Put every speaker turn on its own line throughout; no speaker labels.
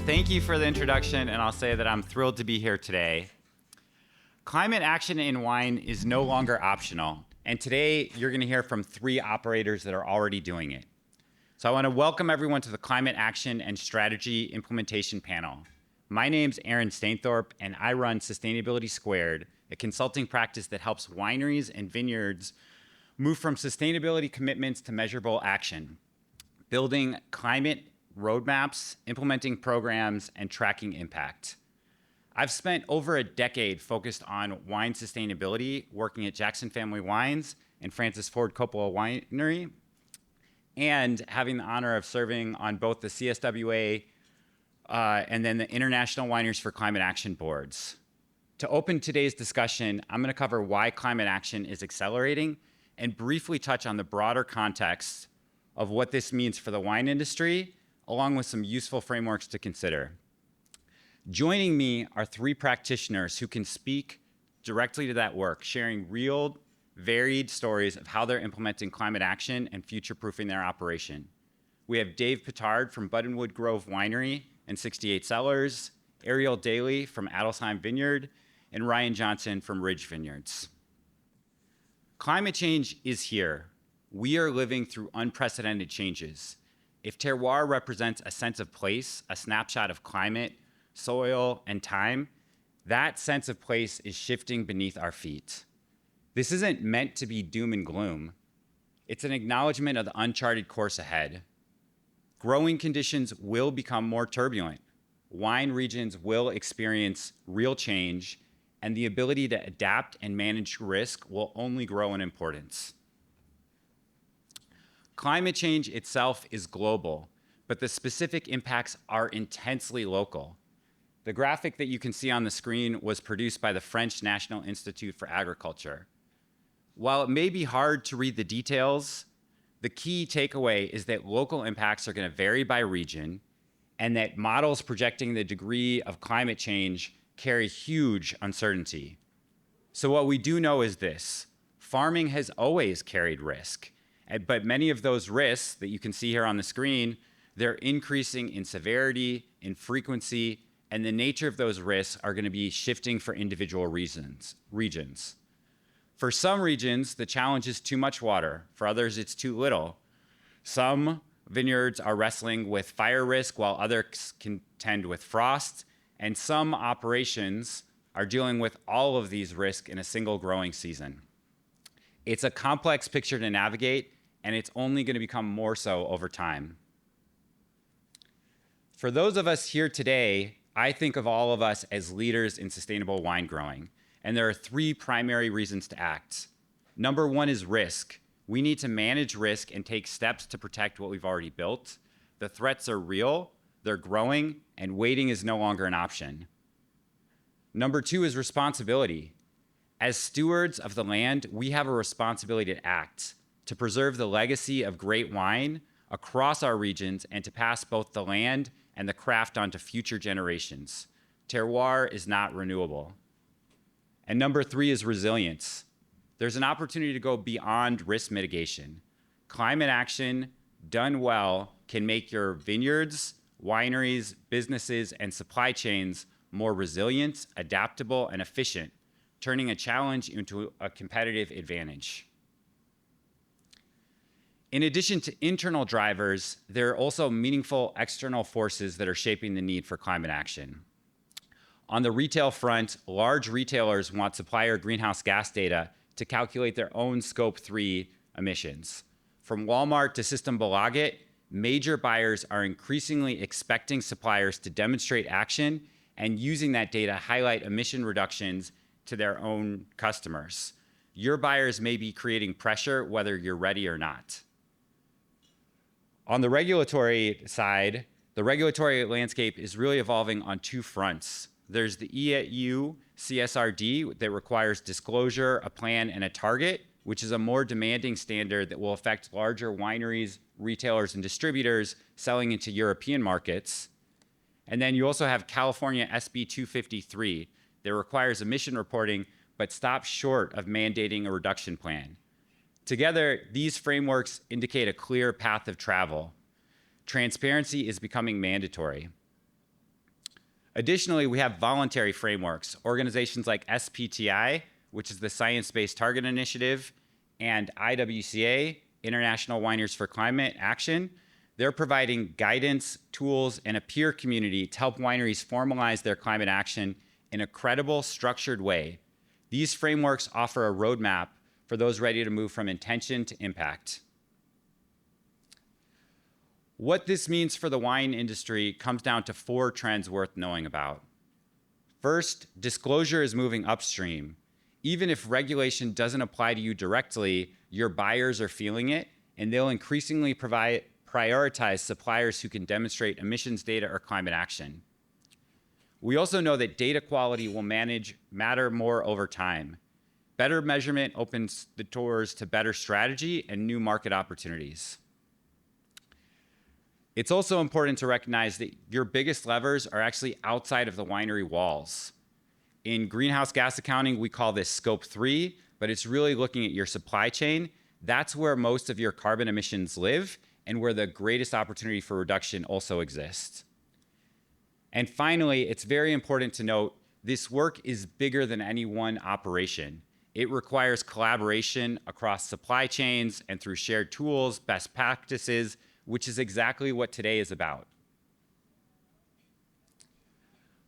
thank you for the introduction, and I'll say that I'm thrilled to be here today. Climate action in wine is no longer optional, and today you're going to hear from 3 operators that are already doing it. So I want to welcome everyone to the Climate Action and Strategy Implementation Panel. My name's Aaron Stainthorp, and I run Sustainability Squared, a consulting practice that helps wineries and vineyards move from sustainability commitments to measurable action, building climate roadmaps, implementing programs, and tracking impact. I've spent over a decade focused on wine sustainability, working at Jackson Family Wines and Francis Ford Coppola Winery, and having the honor of serving on both the CSWA and then the International Wineries for Climate Action boards. To open today's discussion, I'm going to cover why climate action is accelerating and briefly touch on the broader context of what this means for the wine industry, along with some useful frameworks to consider. Joining me are 3 practitioners who can speak directly to that work, sharing real, varied stories of how they're implementing climate action and future-proofing their operation. We have Dave Pittard from Buttonwood Grove Winery and 68 Cellars, Ariel Daly from Adelsheim Vineyard, and Ryan Johnson from Ridge Vineyards. Climate change is here. We are living through unprecedented changes. If terroir represents a sense of place, a snapshot of climate, soil, and time, that sense of place is shifting beneath our feet. This isn't meant to be doom and gloom. It's an acknowledgement of the uncharted course ahead. Growing conditions will become more turbulent. Wine regions will experience real change, and the ability to adapt and manage risk will only grow in importance. Climate change itself is global, but the specific impacts are intensely local. The graphic that you can see on the screen was produced by the French National Institute for Agriculture. While it may be hard to read the details, the key takeaway is that local impacts are going to vary by region, and that models projecting the degree of climate change carry huge uncertainty. So what we do know is this: farming has always carried risk. But many of those risks that you can see here on the screen, they're increasing in severity, in frequency, and the nature of those risks are going to be shifting for individual regions. For some regions, the challenge is too much water. For others, it's too little. Some vineyards are wrestling with fire risk while others contend with frost, and some operations are dealing with all of these risks in a single growing season. It's a complex picture to navigate, and it's only going to become more so over time. For those of us here today, I think of all of us as leaders in sustainable wine growing, and there are 3 primary reasons to act. Number 1 is risk. We need to manage risk and take steps to protect what we've already built. The threats are real, they're growing, and waiting is no longer an option. Number 2 is responsibility. As stewards of the land, we have a responsibility to act, to preserve the legacy of great wine across our regions and to pass both the land and the craft on to future generations. Terroir is not renewable. And number 3 is resilience. There's an opportunity to go beyond risk mitigation. Climate action, done well, can make your vineyards, wineries, businesses, and supply chains more resilient, adaptable, and efficient, turning a challenge into a competitive advantage. In addition to internal drivers, there are also meaningful external forces that are shaping the need for climate action. On the retail front, large retailers want supplier greenhouse gas data to calculate their own Scope 3 emissions. From Walmart to Systembolaget, major buyers are increasingly expecting suppliers to demonstrate action and using that data highlight emission reductions to their own customers. Your buyers may be creating pressure whether you're ready or not. On the regulatory side, the regulatory landscape is really evolving on 2 fronts. There's the EU CSRD that requires disclosure, a plan, and a target, which is a more demanding standard that will affect larger wineries, retailers, and distributors selling into European markets. And then you also have California SB 253 that requires emission reporting but stops short of mandating a reduction plan. Together, these frameworks indicate a clear path of travel. Transparency is becoming mandatory. Additionally, we have voluntary frameworks. Organizations like SPTI, which is the Science Based Target Initiative, and IWCA, International Wineries for Climate Action. They're providing guidance, tools, and a peer community to help wineries formalize their climate action in a credible, structured way. These frameworks offer a roadmap for those ready to move from intention to impact. What this means for the wine industry comes down to 4 trends worth knowing about. First, disclosure is moving upstream. Even if regulation doesn't apply to you directly, your buyers are feeling it, and they'll increasingly prioritize suppliers who can demonstrate emissions data or climate action. We also know that data quality will matter more over time. Better measurement opens the doors to better strategy and new market opportunities. It's also important to recognize that your biggest levers are actually outside of the winery walls. In greenhouse gas accounting, we call this Scope 3, but it's really looking at your supply chain. That's where most of your carbon emissions live and where the greatest opportunity for reduction also exists. And finally, it's very important to note this work is bigger than any one operation. It requires collaboration across supply chains and through shared tools, best practices, which is exactly what today is about.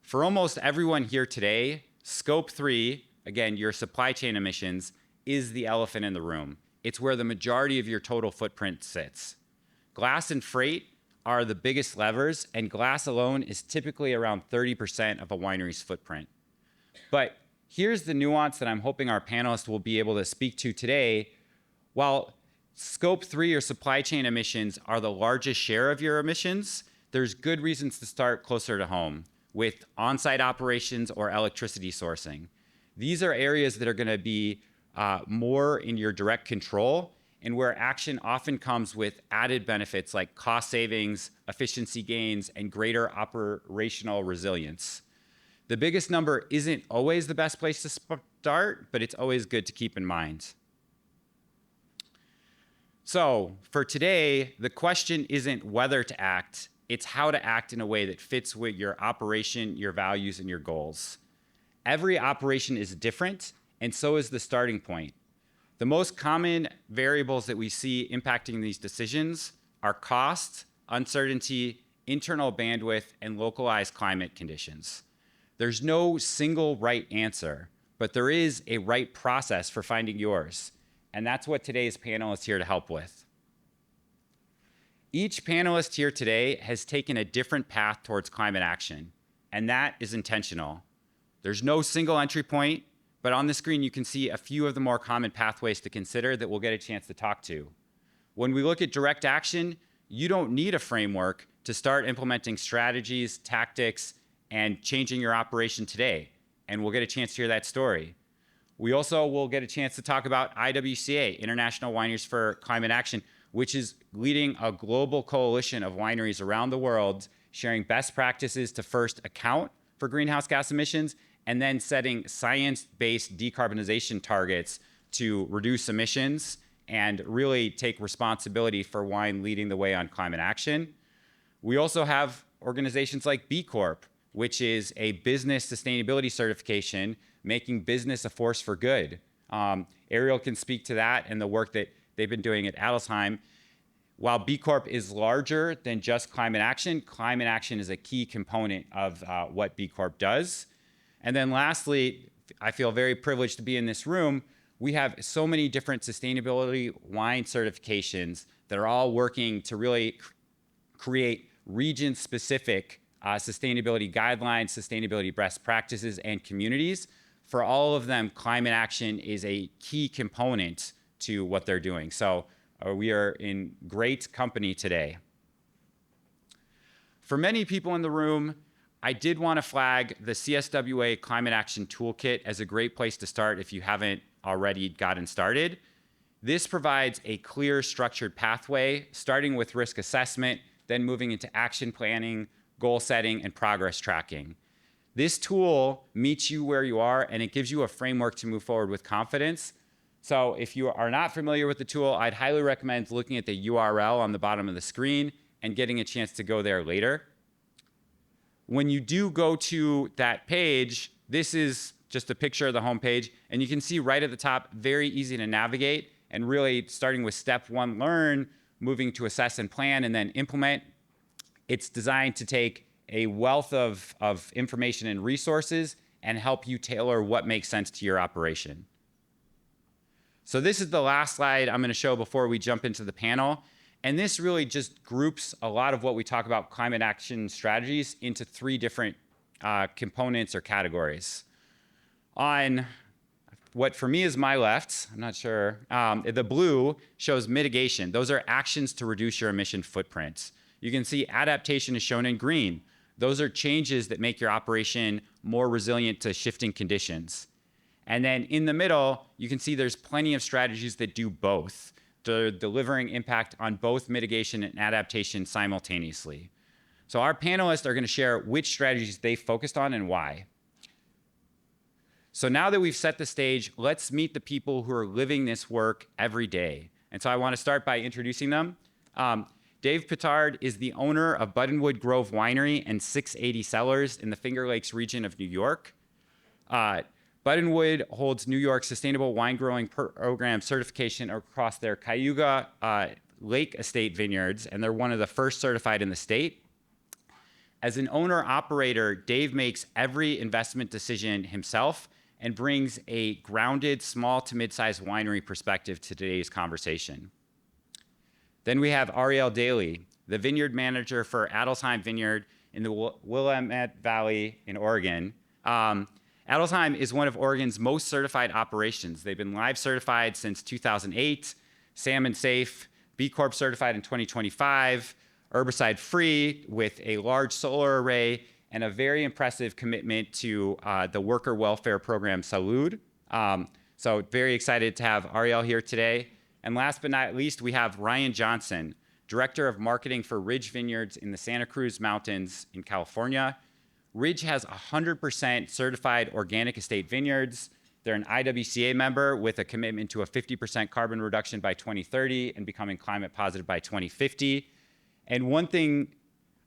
For almost everyone here today, Scope 3, again, your supply chain emissions, is the elephant in the room. It's where the majority of your total footprint sits. Glass and freight are the biggest levers, and glass alone is typically around 30% of a winery's footprint. But here's the nuance that I'm hoping our panelists will be able to speak to today. While Scope 3 or supply chain emissions are the largest share of your emissions, there's good reasons to start closer to home with on-site operations or electricity sourcing. These are areas that are going to be more in your direct control and where action often comes with added benefits like cost savings, efficiency gains, and greater operational resilience. The biggest number isn't always the best place to start, but it's always good to keep in mind. So for today, the question isn't whether to act, it's how to act in a way that fits with your operation, your values, and your goals. Every operation is different, and so is the starting point. The most common variables that we see impacting these decisions are cost, uncertainty, internal bandwidth, and localized climate conditions. There's no single right answer, but there is a right process for finding yours. And that's what today's panel is here to help with. Each panelist here today has taken a different path towards climate action, and that is intentional. There's no single entry point, but on the screen you can see a few of the more common pathways to consider that we'll get a chance to talk to. When we look at direct action, you don't need a framework to start implementing strategies, tactics, and changing your operation today, and we'll get a chance to hear that story. We also will get a chance to talk about IWCA, International Wineries for Climate Action, which is leading a global coalition of wineries around the world, sharing best practices to first account for greenhouse gas emissions, and then setting science-based decarbonization targets to reduce emissions and really take responsibility for wine leading the way on climate action. We also have organizations like B Corp, which is a business sustainability certification, making business a force for good. Ariel can speak to that and the work that they've been doing at Adelsheim. While B Corp is larger than just climate action is a key component of what B Corp does. And then lastly, I feel very privileged to be in this room. We have so many different sustainability wine certifications that are all working to really create region-specific sustainability guidelines, sustainability best practices, and communities. For all of them, climate action is a key component to what they're doing. So we are in great company today. For many people in the room, I did want to flag the CSWA Climate Action Toolkit as a great place to start if you haven't already gotten started. This provides a clear, structured pathway, starting with risk assessment, then moving into action planning, goal setting, and progress tracking. This tool meets you where you are, and it gives you a framework to move forward with confidence. So if you are not familiar with the tool, I'd highly recommend looking at the URL on the bottom of the screen and getting a chance to go there later. When you do go to that page, this is just a picture of the homepage, and you can see right at the top, very easy to navigate, and really starting with step 1, learn, moving to assess and plan, and then implement. It's designed to take a wealth of information and resources and help you tailor what makes sense to your operation. So this is the last slide I'm going to show before we jump into the panel. And this really just groups a lot of what we talk about climate action strategies into 3 different components or categories. On what for me is my left, I'm not sure, the blue shows mitigation. Those are actions to reduce your emission footprints. You can see adaptation is shown in green. Those are changes that make your operation more resilient to shifting conditions. And then in the middle, you can see there's plenty of strategies that do both. They're delivering impact on both mitigation and adaptation simultaneously. So our panelists are going to share which strategies they focused on and why. So now that we've set the stage, let's meet the people who are living this work every day. And so I want to start by introducing them. Dave Pittard is the owner of Buttonwood Grove Winery and 680 Cellars in the Finger Lakes region of New York. Buttonwood holds New York's Sustainable Wine Growing Program certification across their Cayuga Lake Estate vineyards, and they're one of the first certified in the state. As an owner-operator, Dave makes every investment decision himself and brings a grounded small to mid-sized winery perspective to today's conversation. Then we have Ariel Daly, the vineyard manager for Adelsheim Vineyard in the Willamette Valley in Oregon. Adelsheim is one of Oregon's most certified operations. They've been live certified since 2008, salmon safe, B Corp certified in 2025, herbicide free with a large solar array, and a very impressive commitment to the worker welfare program Salud. So very excited to have Ariel here today. And last but not least, we have Ryan Johnson, Director of Marketing for Ridge Vineyards in the Santa Cruz Mountains in California. Ridge has 100% certified organic estate vineyards. They're an IWCA member with a commitment to a 50% carbon reduction by 2030 and becoming climate positive by 2050. And one thing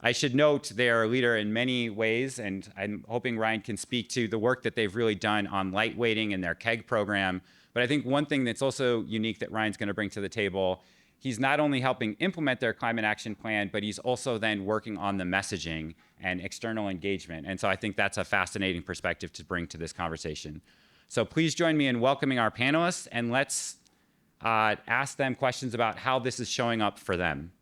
I should note, they are a leader in many ways, and I'm hoping Ryan can speak to the work that they've really done on lightweighting in their keg program. But I think one thing that's also unique that Ryan's going to bring to the table, he's not only helping implement their climate action plan, but he's also then working on the messaging and external engagement. And so I think that's a fascinating perspective to bring to this conversation. So please join me in welcoming our panelists, and let's ask them questions about how this is showing up for them.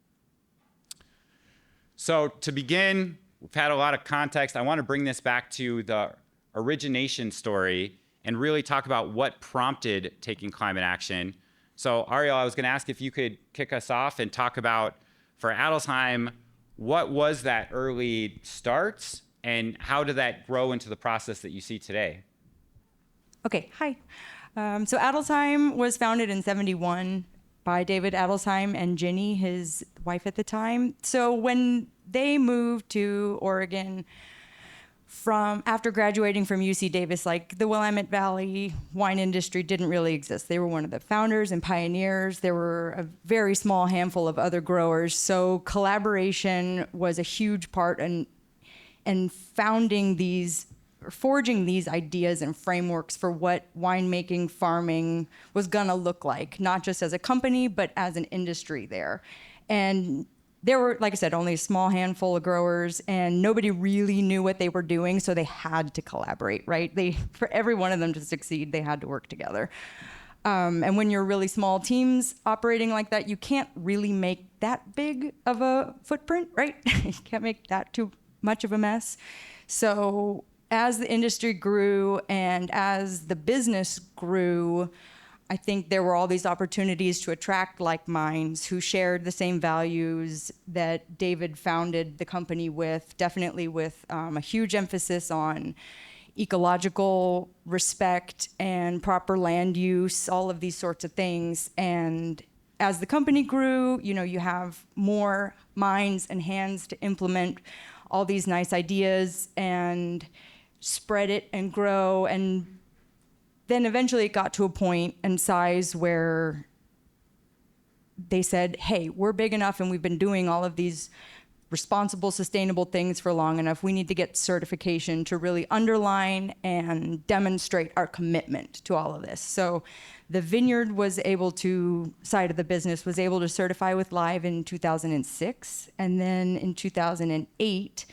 So to begin, we've had a lot of context. I want to bring this back to the origination story and really talk about what prompted taking climate action. So Ariel, I was going to ask if you could kick us off and talk about, for Adelsheim, what was that early start and how did that grow into the process that you see today?
Okay, hi. So Adelsheim was founded in '71 by David Adelsheim and Ginny, his wife at the time. So when they moved to Oregon after graduating from UC Davis, like the Willamette Valley wine industry didn't really exist. They were one of the founders and pioneers. There were a very small handful of other growers. So collaboration was a huge part in forging these ideas and frameworks for what winemaking, farming was gonna look like, not just as a company, but as an industry there. And there were, like I said, only a small handful of growers, and nobody really knew what they were doing, so they had to collaborate, right? For every one of them to succeed, they had to work together. And when you're really small teams operating like that, you can't really make that big of a footprint, right? You can't make that too much of a mess. So as the industry grew and as the business grew, I think there were all these opportunities to attract like minds who shared the same values that David founded the company with, definitely with a huge emphasis on ecological respect and proper land use, all of these sorts of things. And as the company grew, you have more minds and hands to implement all these nice ideas and spread it and grow. And then eventually it got to a point and size where they said, hey, we're big enough and we've been doing all of these responsible, sustainable things for long enough, we need to get certification to really underline and demonstrate our commitment to all of this. So the Vineyard side of the business was able to certify with Live in 2006. And then in 2008,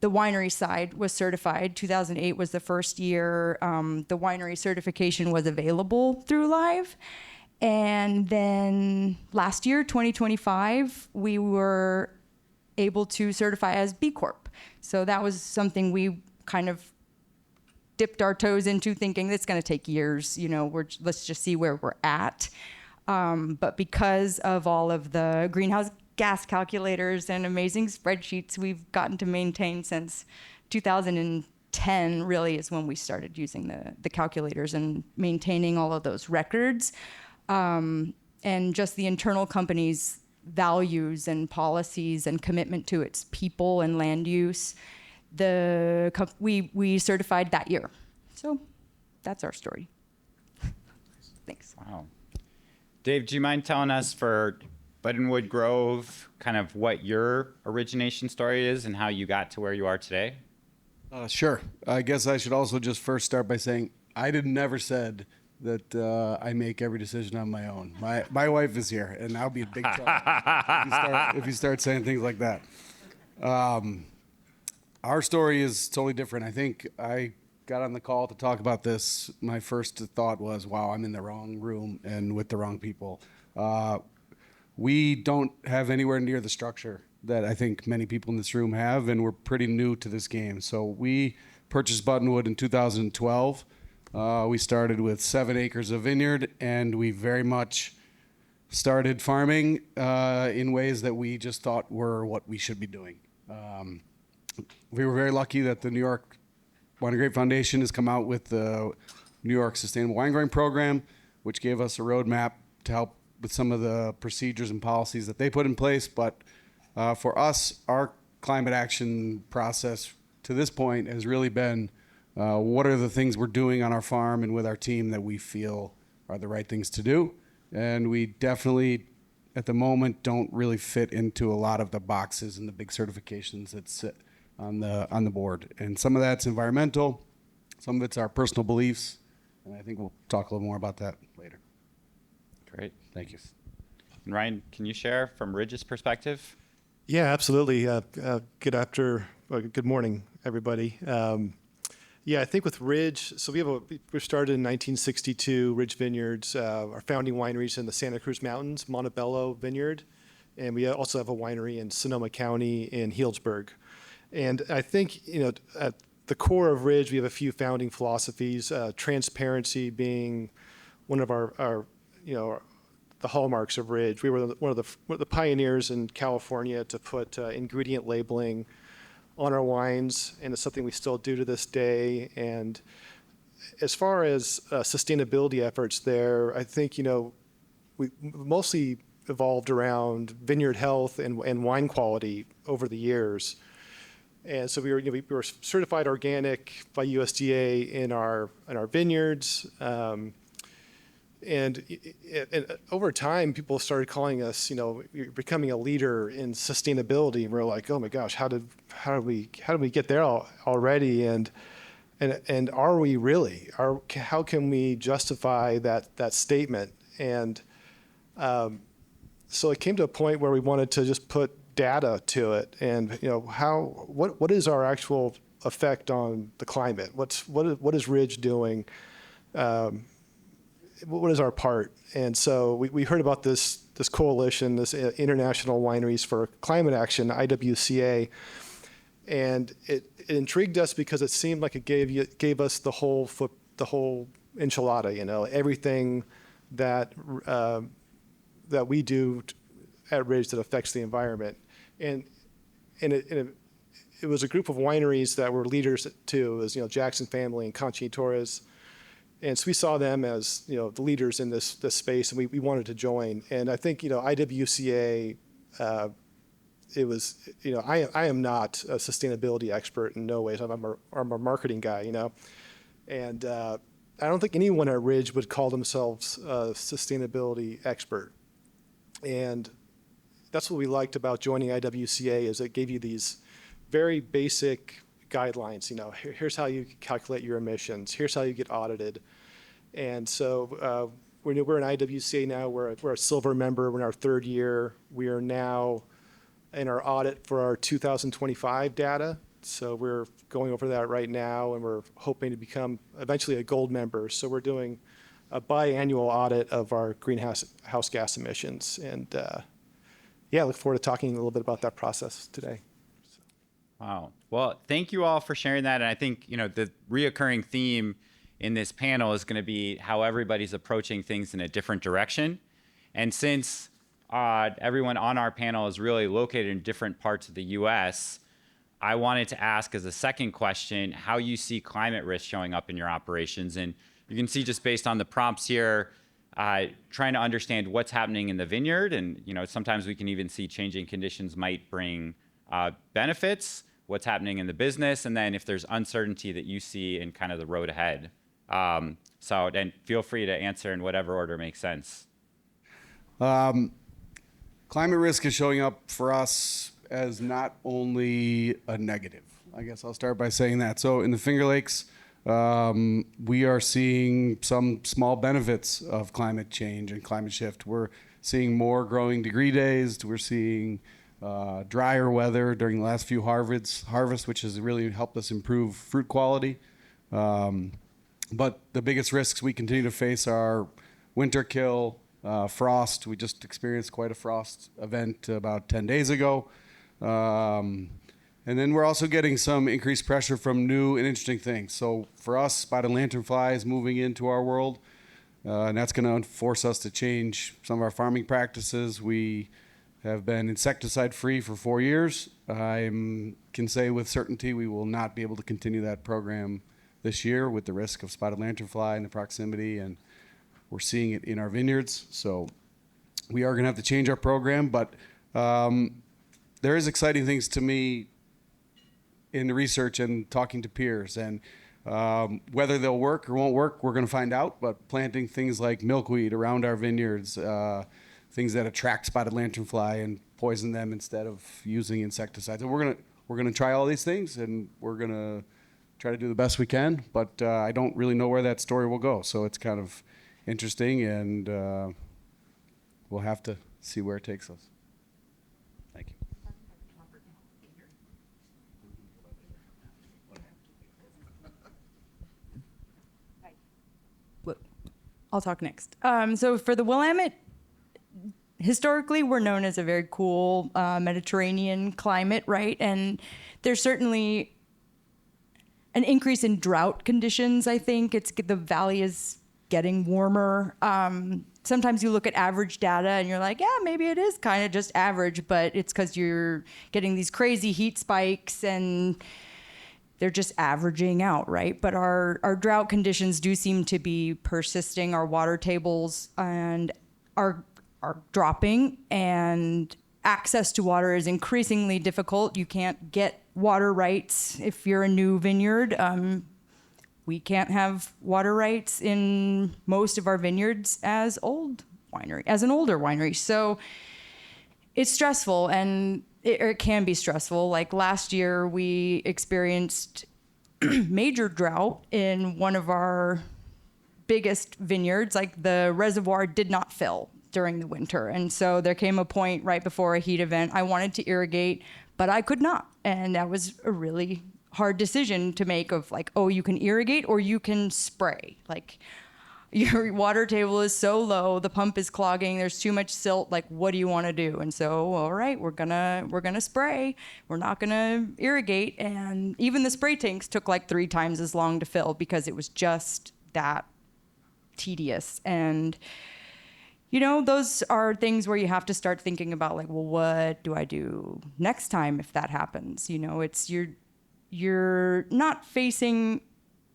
the winery side was certified. 2008 was the first year the winery certification was available through Live. And then last year, 2025, we were able to certify as B Corp. So that was something we kind of dipped our toes into, thinking it's going to take years. Let's just see where we're at. But because of all of the greenhouse gas calculators and amazing spreadsheets we've gotten to maintain since 2010, really is when we started using the calculators and maintaining all of those records. And just the internal company's values and policies and commitment to its people and land use. We certified that year. So that's our story. Thanks.
Wow. Dave, do you mind telling us for Buttonwood Grove kind of what your origination story is and how you got to where you are today?
Sure. I guess I should also just first start by saying I never said that I make every decision on my own. My wife is here, and I'll be in big trouble if you start saying things like that. Our story is totally different. I think I got on the call to talk about this. My first thought was, wow, I'm in the wrong room and with the wrong people. We don't have anywhere near the structure that I think many people in this room have, and we're pretty new to this game. So we purchased Buttonwood in 2012. We started with 7 acres of vineyard, and we very much started farming in ways that we just thought were what we should be doing. We were very lucky that the New York Wine and Grape Foundation has come out with the New York Sustainable Wine Growing Program, which gave us a roadmap to help with some of the procedures and policies that they put in place. But for us, our climate action process to this point has really been what are the things we're doing on our farm and with our team that we feel are the right things to do. And we definitely, at the moment, don't really fit into a lot of the boxes and the big certifications that sit on the board. And some of that's environmental, some of it's our personal beliefs, and I think we'll talk a little more about that later.
Great.
Thank you.
And Ryan, can you share from Ridge's perspective?
Yeah, absolutely. Good morning, everybody. I think with Ridge, so we started in 1962, Ridge Vineyards. Our founding wineries in the Santa Cruz Mountains, Montebello Vineyard, and we also have a winery in Sonoma County in Healdsburg. And I think, at the core of Ridge, we have a few founding philosophies, transparency being one of our the hallmarks of Ridge. We were one of the pioneers in California to put ingredient labeling on our wines, and it's something we still do to this day. And as far as sustainability efforts there, I think, we mostly evolved around vineyard health and wine quality over the years. And so we were certified organic by USDA in our vineyards. And over time, people started calling us, you're becoming a leader in sustainability. And we're like, oh my gosh, how did we get there already? And are we really? How can we justify that statement? And so it came to a point where we wanted to just put data to it, and what is our actual effect on the climate? What is Ridge doing? What is our part? And so we heard about this coalition, this International Wineries for Climate Action, IWCA, and it intrigued us because it seemed like it gave us the whole enchilada, everything that we do at Ridge that affects the environment. And it was a group of wineries that were leaders too. It was Jackson Family and Conchi Torres, and so we saw them as the leaders in this space, and we wanted to join. And I think IWCA, it was I am not a sustainability expert in no ways. I'm a marketing guy, and I don't think anyone at Ridge would call themselves a sustainability expert. And that's what we liked about joining IWCA is it gave you these very basic guidelines. Here's how you calculate your emissions. Here's how you get audited. And so we're an IWCA now. We're a silver member. We're in our third year. We are now in our audit for our 2025 data. So we're going over that right now, and we're hoping to become eventually a gold member. So we're doing a biannual audit of our greenhouse gas emissions. And I look forward to talking a little bit about that process today.
Wow. Well, thank you all for sharing that. And I think, the reoccurring theme in this panel is going to be how everybody's approaching things in a different direction. And since everyone on our panel is really located in different parts of the U.S., I wanted to ask as a second question how you see climate risk showing up in your operations. And you can see just based on the prompts here, trying to understand what's happening in the vineyard. And sometimes we can even see changing conditions might bring benefits, what's happening in the business, and then if there's uncertainty that you see in kind of the road ahead. So then feel free to answer in whatever order makes sense.
Climate risk is showing up for us as not only a negative. I guess I'll start by saying that. So in the Finger Lakes, we are seeing some small benefits of climate change and climate shift. We're seeing more growing degree days. We're seeing drier weather during the last few harvests, which has really helped us improve fruit quality. But the biggest risks we continue to face are winter kill, frost. We just experienced quite a frost event about 10 days ago. And then we're also getting some increased pressure from new and interesting things. So for us, spotted lanternfly is moving into our world, and that's going to force us to change some of our farming practices. We have been insecticide-free for 4 years. I can say with certainty we will not be able to continue that program this year with the risk of spotted lanternfly and the proximity, and we're seeing it in our vineyards. So we are going to have to change our program, but there is exciting things to me in the research and talking to peers, and whether they'll work or won't work, we're going to find out. But planting things like milkweed around our vineyards, things that attract spotted lanternfly and poison them instead of using insecticides. And we're gonna try all these things, and we're gonna try to do the best we can. But I don't really know where that story will go, so it's kind of interesting, and we'll have to see where it takes us. Thank you.
I'll talk next. So for the Willamette, historically, we're known as a very cool Mediterranean climate, right? And there's certainly an increase in drought conditions, I think. The valley is getting warmer. Sometimes you look at average data and you're like, yeah, maybe it is kind of just average, but it's because you're getting these crazy heat spikes and they're just averaging out, right? But our drought conditions do seem to be persisting. Our water tables and are dropping, and access to water is increasingly difficult. You can't get water rights if you're a new vineyard. We can't have water rights in most of our vineyards as an older winery. So it's stressful, and it can be stressful. Like last year, we experienced major drought in one of our biggest vineyards. Like the reservoir did not fill during the winter. And so there came a point right before a heat event. I wanted to irrigate, but I could not. And that was a really hard decision to make of like, oh, you can irrigate or you can spray. Like your water table is so low, the pump is clogging, there's too much silt, like what do you want to do? And so, all right, we're gonna spray. We're not gonna irrigate. And even the spray tanks took like 3 times as long to fill because it was just that tedious. And those are things where you have to start thinking about like, well, what do I do next time if that happens? It's you're not facing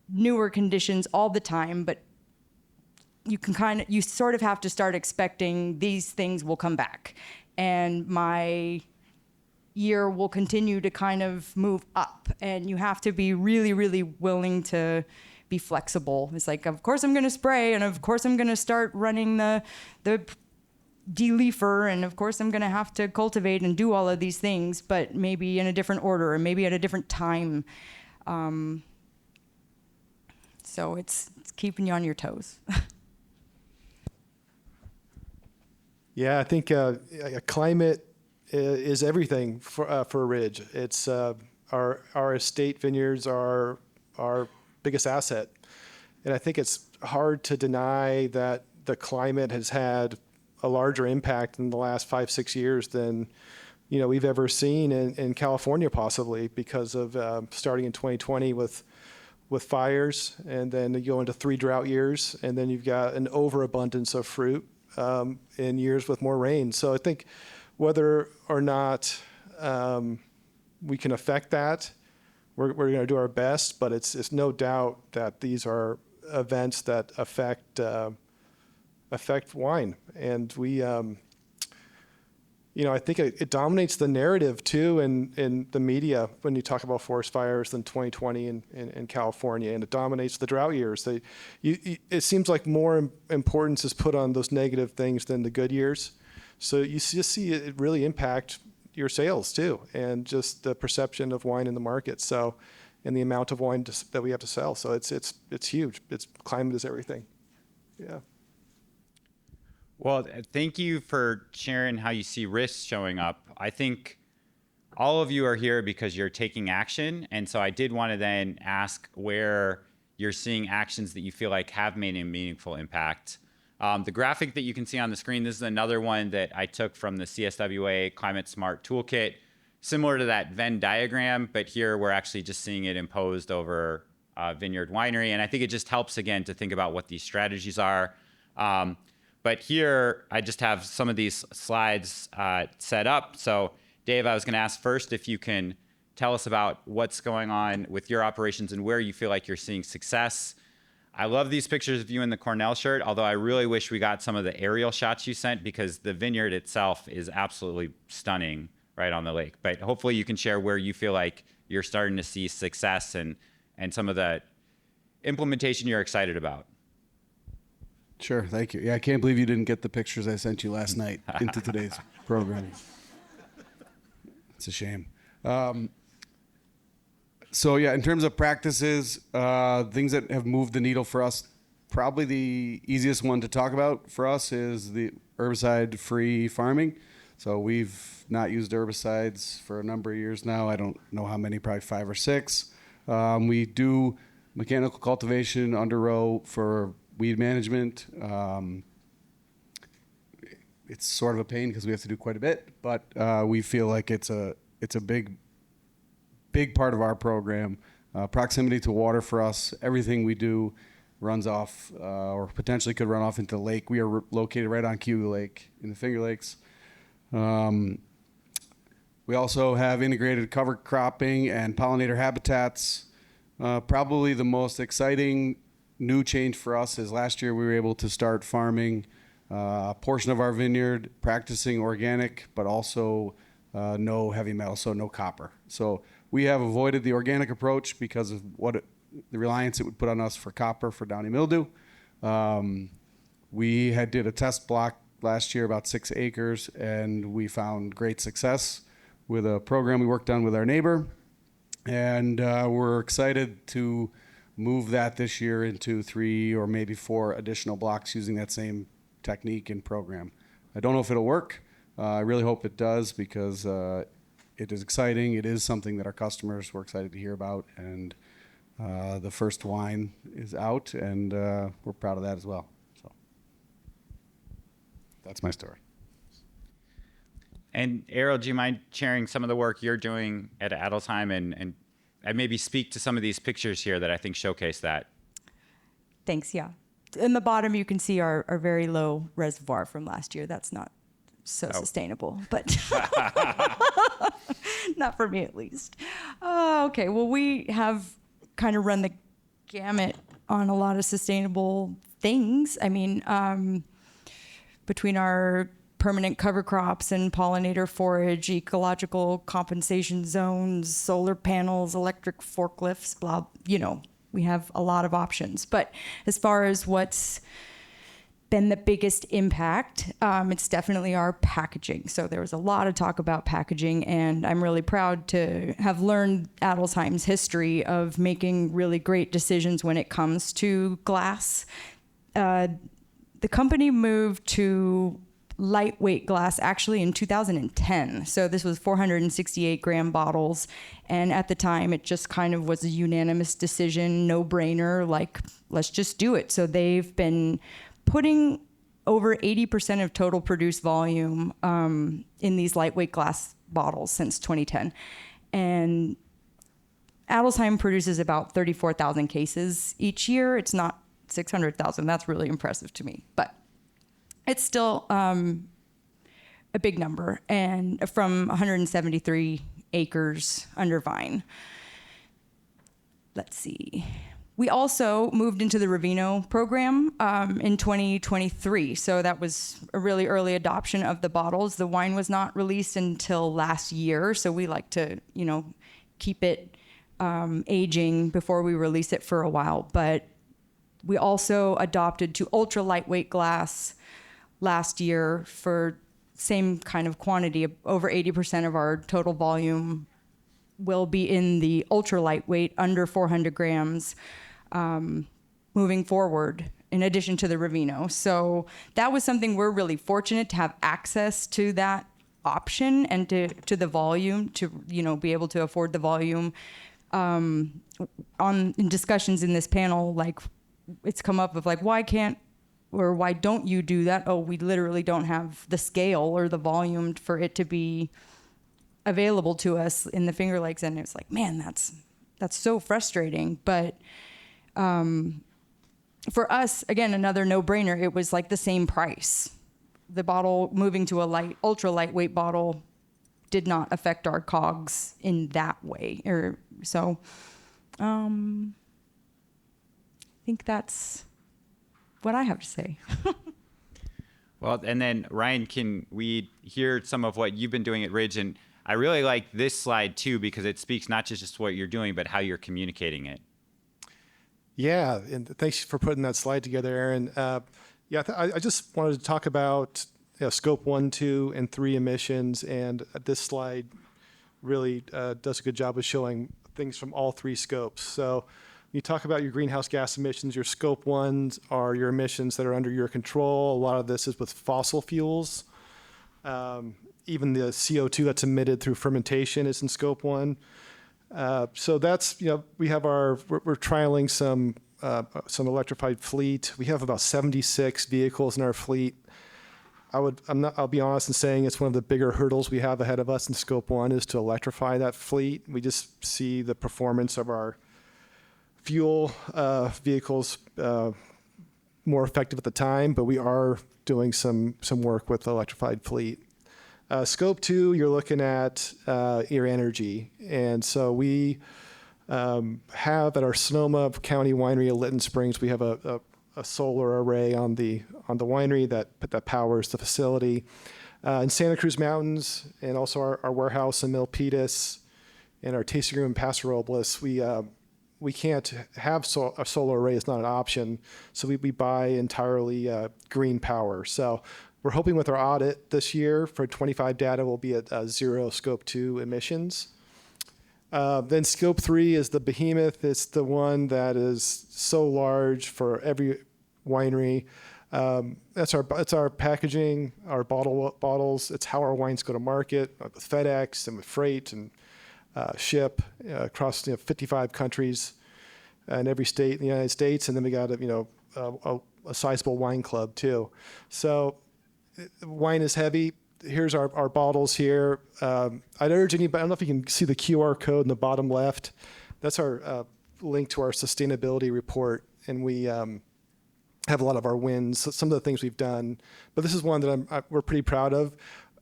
newer conditions all the time, but you sort of have to start expecting these things will come back. And my year will continue to kind of move up, and you have to be really, really willing to be flexible. It's like, of course I'm going to spray, and of course I'm going to start running the de-leafer, and of course I'm going to have to cultivate and do all of these things, but maybe in a different order and maybe at a different time. So it's keeping you on your toes.
Yeah, I think climate is everything for Ridge. It's our estate vineyards are our biggest asset, and I think it's hard to deny that the climate has had a larger impact in the last 5-6 years than we've ever seen in California, possibly because of starting in 2020 with fires, and then you go into 3 drought years, and then you've got an overabundance of fruit in years with more rain. So I think whether or not we can affect that, we're going to do our best, but it's no doubt that these are events that affect wine. And we, I think it dominates the narrative too in the media when you talk about forest fires in 2020 in California, and it dominates the drought years. It seems like more importance is put on those negative things than the good years. So you just see it really impact your sales too, and just the perception of wine in the market. So, and the amount of wine that we have to sell. So it's huge. Climate is everything. Yeah.
Well, thank you for sharing how you see risks showing up. I think all of you are here because you're taking action. And so I did want to then ask where you're seeing actions that you feel like have made a meaningful impact. The graphic that you can see on the screen, this is another one that I took from the CSWA Climate Smart Toolkit, similar to that Venn diagram, but here we're actually just seeing it imposed over Vineyard Winery. And I think it just helps, again, to think about what these strategies are. But here, I just have some of these slides set up. So, Dave, I was going to ask first if you can tell us about what's going on with your operations and where you feel like you're seeing success. I love these pictures of you in the Cornell shirt, although I really wish we got some of the aerial shots you sent, because the vineyard itself is absolutely stunning right on the lake. But hopefully you can share where you feel like you're starting to see success and some of the implementation you're excited about.
Sure, thank you. Yeah, I can't believe you didn't get the pictures I sent you last night into today's program. It's a shame. So yeah, in terms of practices, things that have moved the needle for us, probably the easiest one to talk about for us is the herbicide-free farming. So we've not used herbicides for a number of years now. I don't know how many, probably 5 or 6. We do mechanical cultivation under row for weed management. It's sort of a pain because we have to do quite a bit, but we feel like it's a big part of our program. Proximity to water for us, everything we do runs off or potentially could run off into the lake. We are located right on Cayuga Lake in the Finger Lakes. We also have integrated cover cropping and pollinator habitats. Probably the most exciting new change for us is last year we were able to start farming a portion of our vineyard, practicing organic, but also no heavy metal, so no copper. So we have avoided the organic approach because of the reliance it would put on us for copper for downy mildew. We did a test block last year, about 6 acres, and we found great success with a program we worked on with our neighbor. And we're excited to move that this year into 3 or maybe 4 additional blocks using that same technique and program. I don't know if it'll work. I really hope it does, because it is exciting. It is something that our customers were excited to hear about, and the first wine is out, and we're proud of that as well. So that's my story.
And Ariel, do you mind sharing some of the work you're doing at Adelsheim and maybe speak to some of these pictures here that I think showcase that?
Thanks, yeah. In the bottom, you can see our very low reservoir from last year. That's not so sustainable, but not for me at least. Okay, well, we have kind of run the gamut on a lot of sustainable things. I mean, between our permanent cover crops and pollinator forage, ecological compensation zones, solar panels, electric forklifts, blah, we have a lot of options. But as far as what's been the biggest impact, it's definitely our packaging. So there was a lot of talk about packaging, and I'm really proud to have learned Adelsheim's history of making really great decisions when it comes to glass. The company moved to lightweight glass actually in 2010. So this was 468 gram bottles. And at the time, it just kind of was a unanimous decision, no brainer, like, let's just do it. So they've been putting over 80% of total produced volume in these lightweight glass bottles since 2010. And Adelsheim produces about 34,000 cases each year. It's not 600,000. That's really impressive to me. But it's still a big number, and from 173 acres under vine. Let's see. We also moved into the Ravino program in 2023, so that was a really early adoption of the bottles. The wine was not released until last year, so we like to, keep it aging before we release it for a while. But we also adopted to ultra lightweight glass last year for same kind of quantity. Over 80% of our total volume will be in the ultra lightweight, under 400 grams, moving forward, in addition to the Ravino. So that was something we're really fortunate to have access to, that option, and to the volume, to be able to afford the volume. In discussions in this panel, like, it's come up of like, why don't you do that? Oh, we literally don't have the scale or the volume for it to be available to us in the Finger Lakes. And it's like, man, that's so frustrating. But for us, again, another no-brainer. It was like the same price. The bottle moving to a ultra lightweight bottle did not affect our COGS in that way. I think that's what I have to say.
Well, and then Ryan, can we hear some of what you've been doing at Ridge? And I really like this slide too, because it speaks not just what you're doing, but how you're communicating it.
Yeah, and thanks for putting that slide together, Aaron. I just wanted to talk about scope 1, 2, and 3 emissions, and this slide really does a good job of showing things from all 3 scopes. So you talk about your greenhouse gas emissions. Your scope 1s are your emissions that are under your control. A lot of this is with fossil fuels. Even the CO2 that's emitted through fermentation is in scope 1. So that's, we're trialing some electrified fleet. We have about 76 vehicles in our fleet. I'll be honest in saying it's one of the bigger hurdles we have ahead of us in scope 1 is to electrify that fleet. We just see the performance of our fuel vehicles more effective at the time, but we are doing some work with the electrified fleet. Scope 2, you're looking at your energy. And so we have at our Sonoma County Winery at Lytton Springs, we have a solar array on the winery that powers the facility. In Santa Cruz Mountains, and also our warehouse in Milpitas and our tasting room in Paso Robles, we can't have a solar array. It's not an option. So we buy entirely green power. So we're hoping with our audit this year for 25 data, we'll be at 0 scope 2 emissions. Then scope 3 is the behemoth. It's the one that is so large for every winery. It's our packaging, our bottles. It's how our wines go to market with FedEx and with freight and ship across 55 countries in every state in the United States, and then we got a sizable wine club too. So wine is heavy. Here's our bottles here. I'd urge anybody. I don't know if you can see the QR code in the bottom left. That's our link to our sustainability report, and we have a lot of our wins, some of the things we've done. But this is one that we're pretty proud of.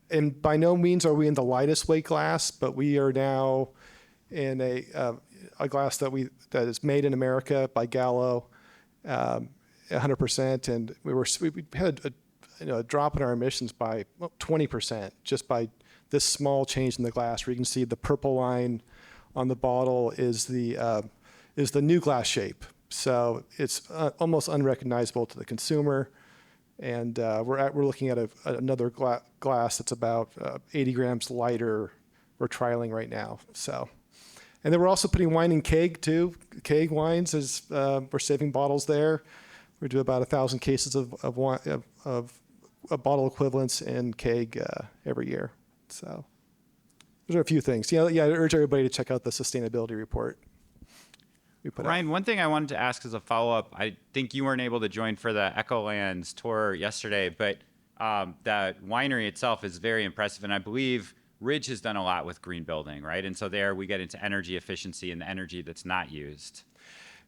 And by no means are we in the lightest weight glass, but we are now in a glass that is made in America by Gallo, 100%. And we had a drop in our emissions by 20% just by this small change in the glass. Where you can see the purple line on the bottle is the new glass shape. So it's almost unrecognizable to the consumer. And we're looking at another glass that's about 80 grams lighter. We're trialing right now. So, and then we're also putting wine in keg too. Keg wines is we're saving bottles there. We do about 1,000 cases of wine of bottle equivalents in keg every year. So, those are a few things. Yeah, I urge everybody to check out the sustainability report we put out.
Ryan, one thing I wanted to ask as a follow-up, I think you weren't able to join for the Echolands tour yesterday, but that winery itself is very impressive, and I believe Ridge has done a lot with green building, right? And so there we get into energy efficiency and the energy that's not used.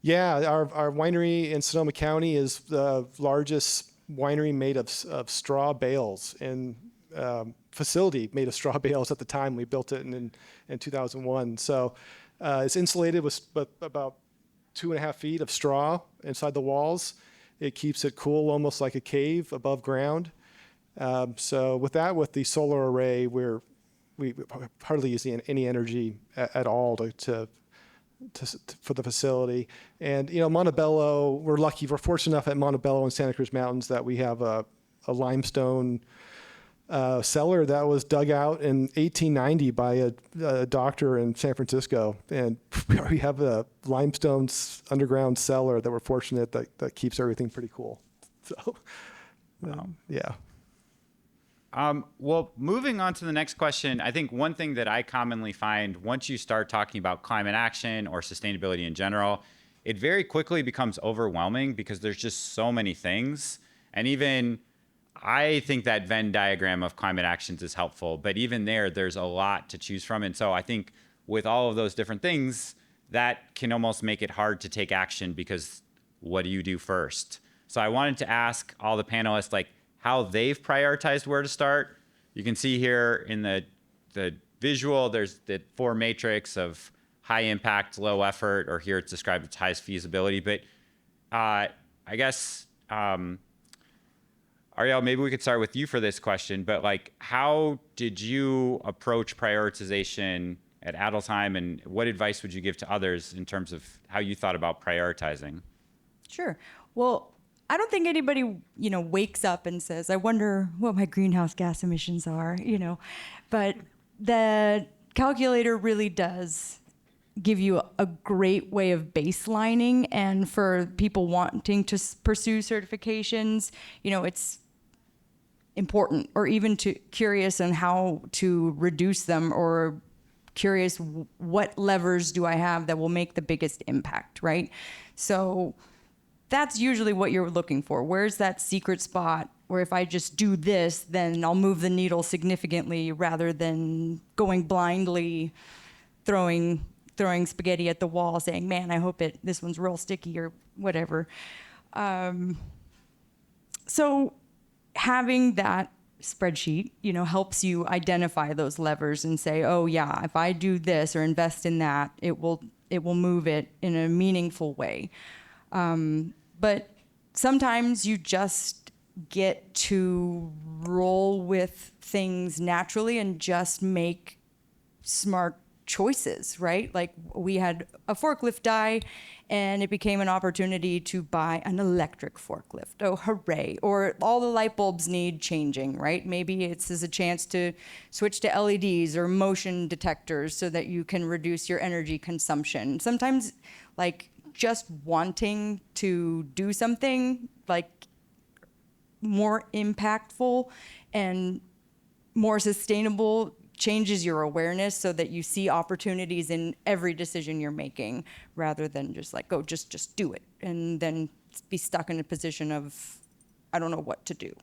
Yeah, our winery in Sonoma County is the largest winery made of straw bales, and facility made of straw bales at the time we built it in 2001. So it's insulated with about 2.5 feet of straw inside the walls. It keeps it cool, almost like a cave above ground. So with the solar array, we hardly use any energy at all for the facility. And Montebello, we're fortunate enough at Montebello and Santa Cruz Mountains that we have a limestone cellar that was dug out in 1890 by a doctor in San Francisco, and we have a limestone underground cellar that we're fortunate that keeps everything pretty cool. So, yeah.
Well, moving on to the next question, I think one thing that I commonly find once you start talking about climate action or sustainability in general, it very quickly becomes overwhelming because there's just so many things. And even I think that Venn diagram of climate actions is helpful, but even there's a lot to choose from. And so I think with all of those different things, that can almost make it hard to take action because what do you do first? So I wanted to ask all the panelists, like, how they've prioritized where to start. You can see here in the visual, there's the 4 matrix of high impact, low effort, or here it's described as highest feasibility. But I guess, Ariel, maybe we could start with you for this question, but like, how did you approach prioritization at Adelsheim, and what advice would you give to others in terms of how you thought about prioritizing?
Sure. Well, I don't think anybody, wakes up and says, I wonder what my greenhouse gas emissions are, but the calculator really does give you a great way of baselining. And for people wanting to pursue certifications, it's important, or even curious on how to reduce them, or curious what levers do I have that will make the biggest impact, right? So that's usually what you're looking for. Where's that secret spot where if I just do this, then I'll move the needle significantly, rather than going blindly, throwing spaghetti at the wall, saying, man, I hope this one's real sticky or whatever. So having that spreadsheet, helps you identify those levers and say, oh yeah, if I do this or invest in that, it will move it in a meaningful way. But sometimes you just get to roll with things naturally and just make smart choices, right? Like, we had a forklift die, and it became an opportunity to buy an electric forklift. Oh, hooray. Or all the light bulbs need changing, right? Maybe it's a chance to switch to LEDs or motion detectors so that you can reduce your energy consumption. Sometimes, like, just wanting to do something like more impactful and more sustainable changes your awareness so that you see opportunities in every decision you're making, rather than just like, oh, just do it, and then be stuck in a position of, I don't know what to do.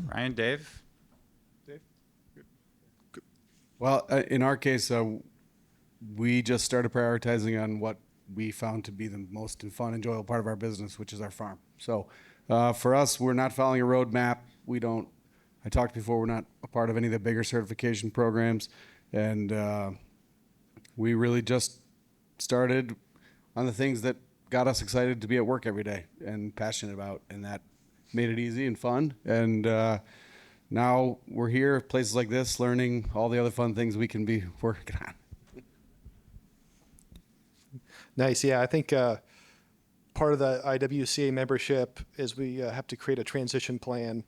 Ryan, Dave?
Well, in our case, we just started prioritizing on what we found to be the most fun, enjoyable part of our business, which is our farm. So for us, we're not following a roadmap. I talked before, we're not a part of any of the bigger certification programs. And we really just started on the things that got us excited to be at work every day and passionate about. And that made it easy and fun. And now we're here, places like this, learning all the other fun things we can be working on.
Nice. Yeah, I think part part of the IWCA membership is we have to create a transition plan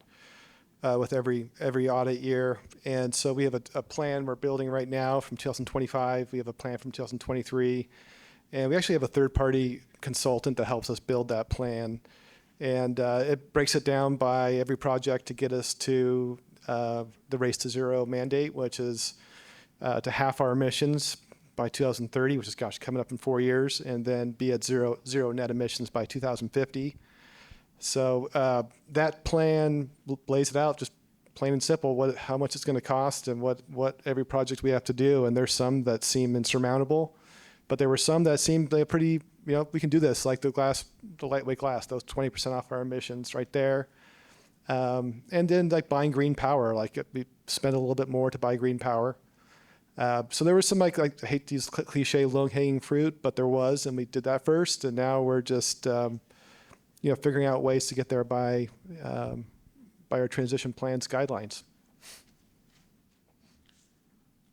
with every audit year. And so we have a plan we're building right now from 2025. We have a plan from 2023. And we actually have a third-party consultant that helps us build that plan. And it breaks it down by every project to get us to the Race to Zero mandate, which is to half our emissions by 2030, which is, coming up in 4 years, and then be at zero net emissions by 2050. So that plan lays it out, just plain and simple, how much it's going to cost and what every project we have to do. And there's some that seem insurmountable, but there were some that seemed pretty, we can do this, like the lightweight glass, those 20% off our emissions right there. And then like buying green power, like we spent a little bit more to buy green power. So there was some, like I hate to use cliche low-hanging fruit, but there was, and we did that first. And now we're just, figuring out ways to get there by our transition plans guidelines.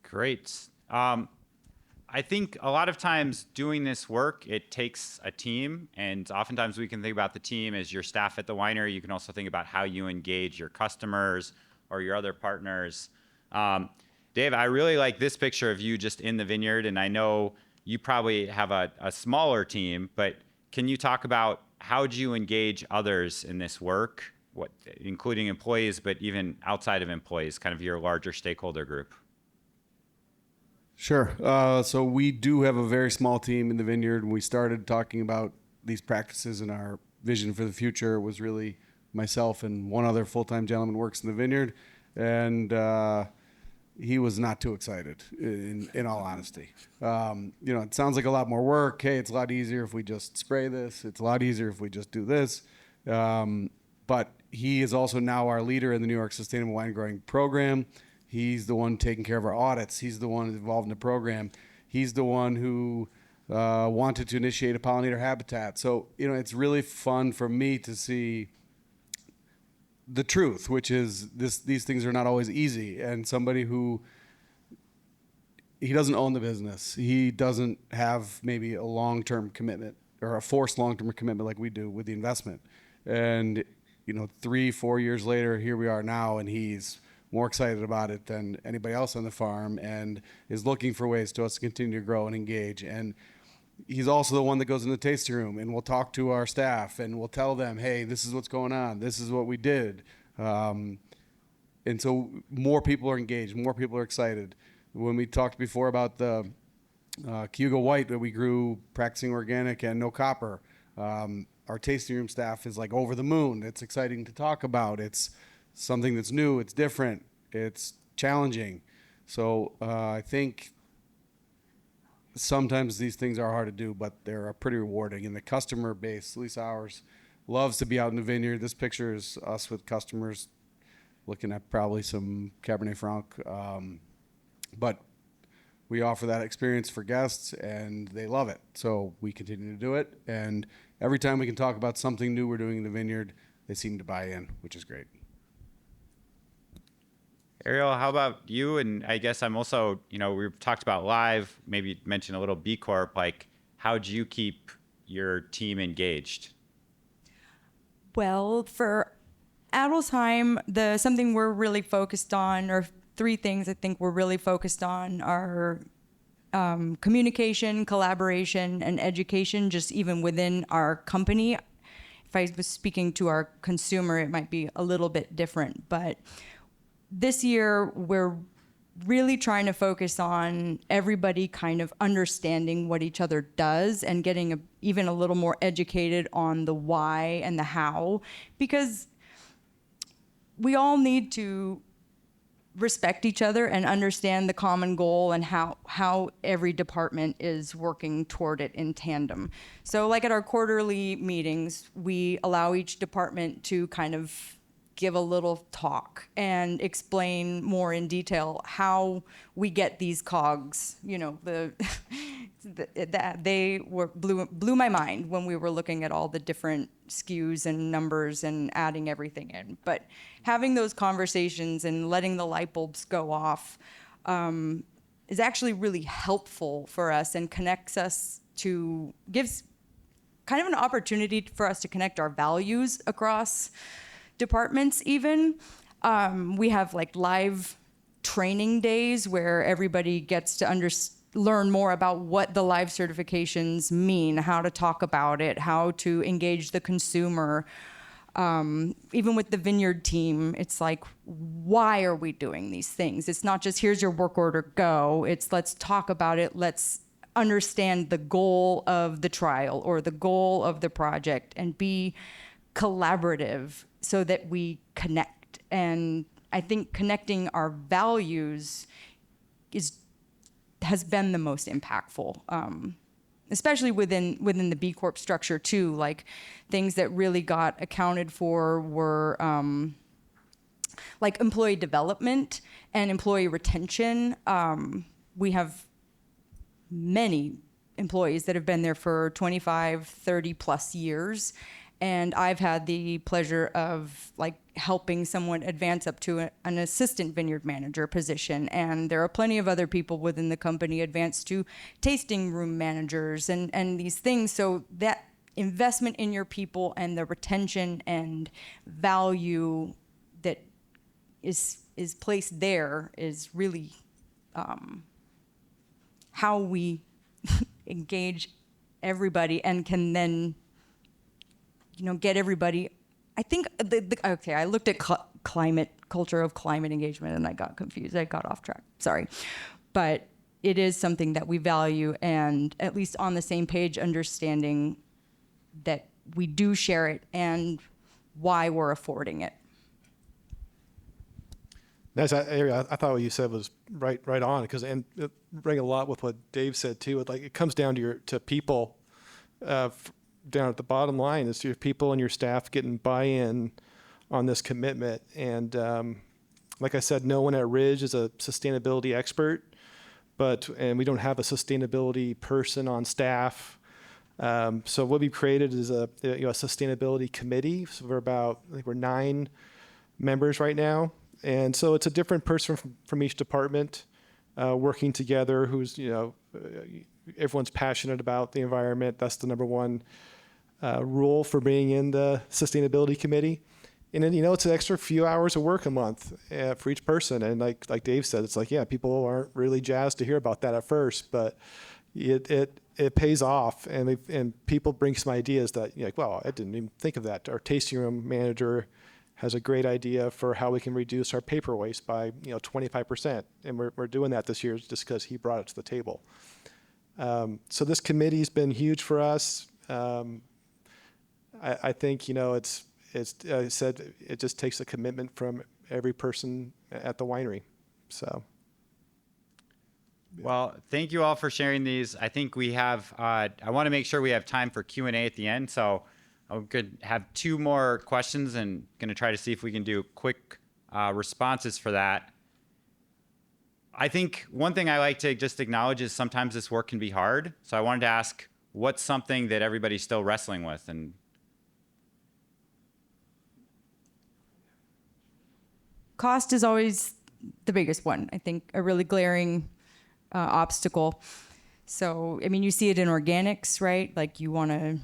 Great. I think a lot of times doing this work, it takes a team, and oftentimes we can think about the team as your staff at the winery. You can also think about how you engage your customers or your other partners. Dave, I really like this picture of you just in the vineyard, and I know you probably have a smaller team, but can you talk about how do you engage others in this work, including employees, but even outside of employees, kind of your larger stakeholder group?
Sure. So we do have a very small team in the vineyard. When we started talking about these practices and our vision for the future, it was really myself and one other full-time gentleman works in the vineyard. And he was not too excited, in all honesty. It sounds like a lot more work. Hey, it's a lot easier if we just spray this. It's a lot easier if we just do this. But he is also now our leader in the New York Sustainable Wine Growing Program. He's the one taking care of our audits. He's the one involved in the program. He's the one who wanted to initiate a pollinator habitat. So, it's really fun for me to see the truth, which is these things are not always easy. And somebody he doesn't own the business. He doesn't have maybe a long-term commitment or a forced long-term commitment like we do with the investment. And, 3-4 years later, here we are now, and he's more excited about it than anybody else on the farm and is looking for ways to us to continue to grow and engage. And he's also the one that goes in the tasting room and we'll talk to our staff and we'll tell them, hey, this is what's going on. This is what we did. And so more people are engaged, more people are excited. When we talked before about the Cayuga White that we grew practicing organic and no copper, our tasting room staff is like over the moon. It's exciting to talk about. It's something that's new, it's different, it's challenging. So I think sometimes these things are hard to do, but they're pretty rewarding. And the customer base, at least ours, loves to be out in the vineyard. This picture is us with customers looking at probably some Cabernet Franc. But we offer that experience for guests, and they love it. So we continue to do it. And every time we can talk about something new we're doing in the vineyard, they seem to buy in, which is great.
Ariel, how about you? And I guess I'm also, we've talked about live, maybe mention a little B Corp, like how do you keep your team engaged?
Well, for Adelsheim, something we're really focused on, or 3 things I think we're really focused on, are communication, collaboration, and education, just even within our company. If I was speaking to our consumer, it might be a little bit different, but this year, we're really trying to focus on everybody kind of understanding what each other does and getting even a little more educated on the why and the how, because we all need to respect each other and understand the common goal and how every department is working toward it in tandem. So like at our quarterly meetings, we allow each department to kind of give a little talk and explain more in detail how we get these cogs. They blew my mind when we were looking at all the different SKUs and numbers and adding everything in. But having those conversations and letting the light bulbs go off is actually really helpful for us and gives kind of an opportunity for us to connect our values across departments even. We have like live training days where everybody gets to learn more about what the live certifications mean, how to talk about it, how to engage the consumer. Even with the Vineyard team, it's like, why are we doing these things? It's not just here's your work order, go. It's let's talk about it. Let's understand the goal of the trial or the goal of the project and be collaborative so that we connect. And I think connecting our values has been the most impactful, especially within the B Corp structure too. Like things that really got accounted for were like employee development and employee retention. We have many employees that have been there for 25, 30 plus years. And I've had the pleasure of like helping someone advance up to an assistant vineyard manager position. And there are plenty of other people within the company advance to tasting room managers and these things. So that investment in your people and the retention and value that is placed there is really how we engage everybody and can then get everybody. I think I looked at culture of climate engagement and I got confused. I got off track. Sorry. But it is something that we value and at least on the same page, understanding that we do share it and why we're affording it.
That's Ariel. I thought what you said was right on because and it rang a lot with what Dave said too. It comes down to people. Down at the bottom line is your people and your staff getting buy-in on this commitment. And like I said, no one at Ridge is a sustainability expert, and we don't have a sustainability person on staff. So what we've created is a sustainability committee. So we're 9 members right now. And so it's a different person from each department working together who's, everyone's passionate about the environment. That's the number one rule for being in the sustainability committee. And then, it's an extra few hours of work a month for each person. And like Dave said, it's like, people aren't really jazzed to hear about that at first, but it pays off. And people bring some ideas that you're like, wow, I didn't even think of that. Our tasting room manager has a great idea for how we can reduce our paper waste by 25%. And we're doing that this year just because he brought it to the table. So this committee's been huge for us. I think, it's I said it just takes a commitment from every person at the winery. So.
Well, thank you all for sharing these. I think we have, I want to make sure we have time for Q&A at the end. So I'm going to have 2 more questions and going to try to see if we can do quick responses for that. I think one thing I like to just acknowledge is sometimes this work can be hard. So I wanted to ask, what's something that everybody's still wrestling with? And
cost is always the biggest one. I think a really glaring obstacle. So, you see it in organics, right? Like you want to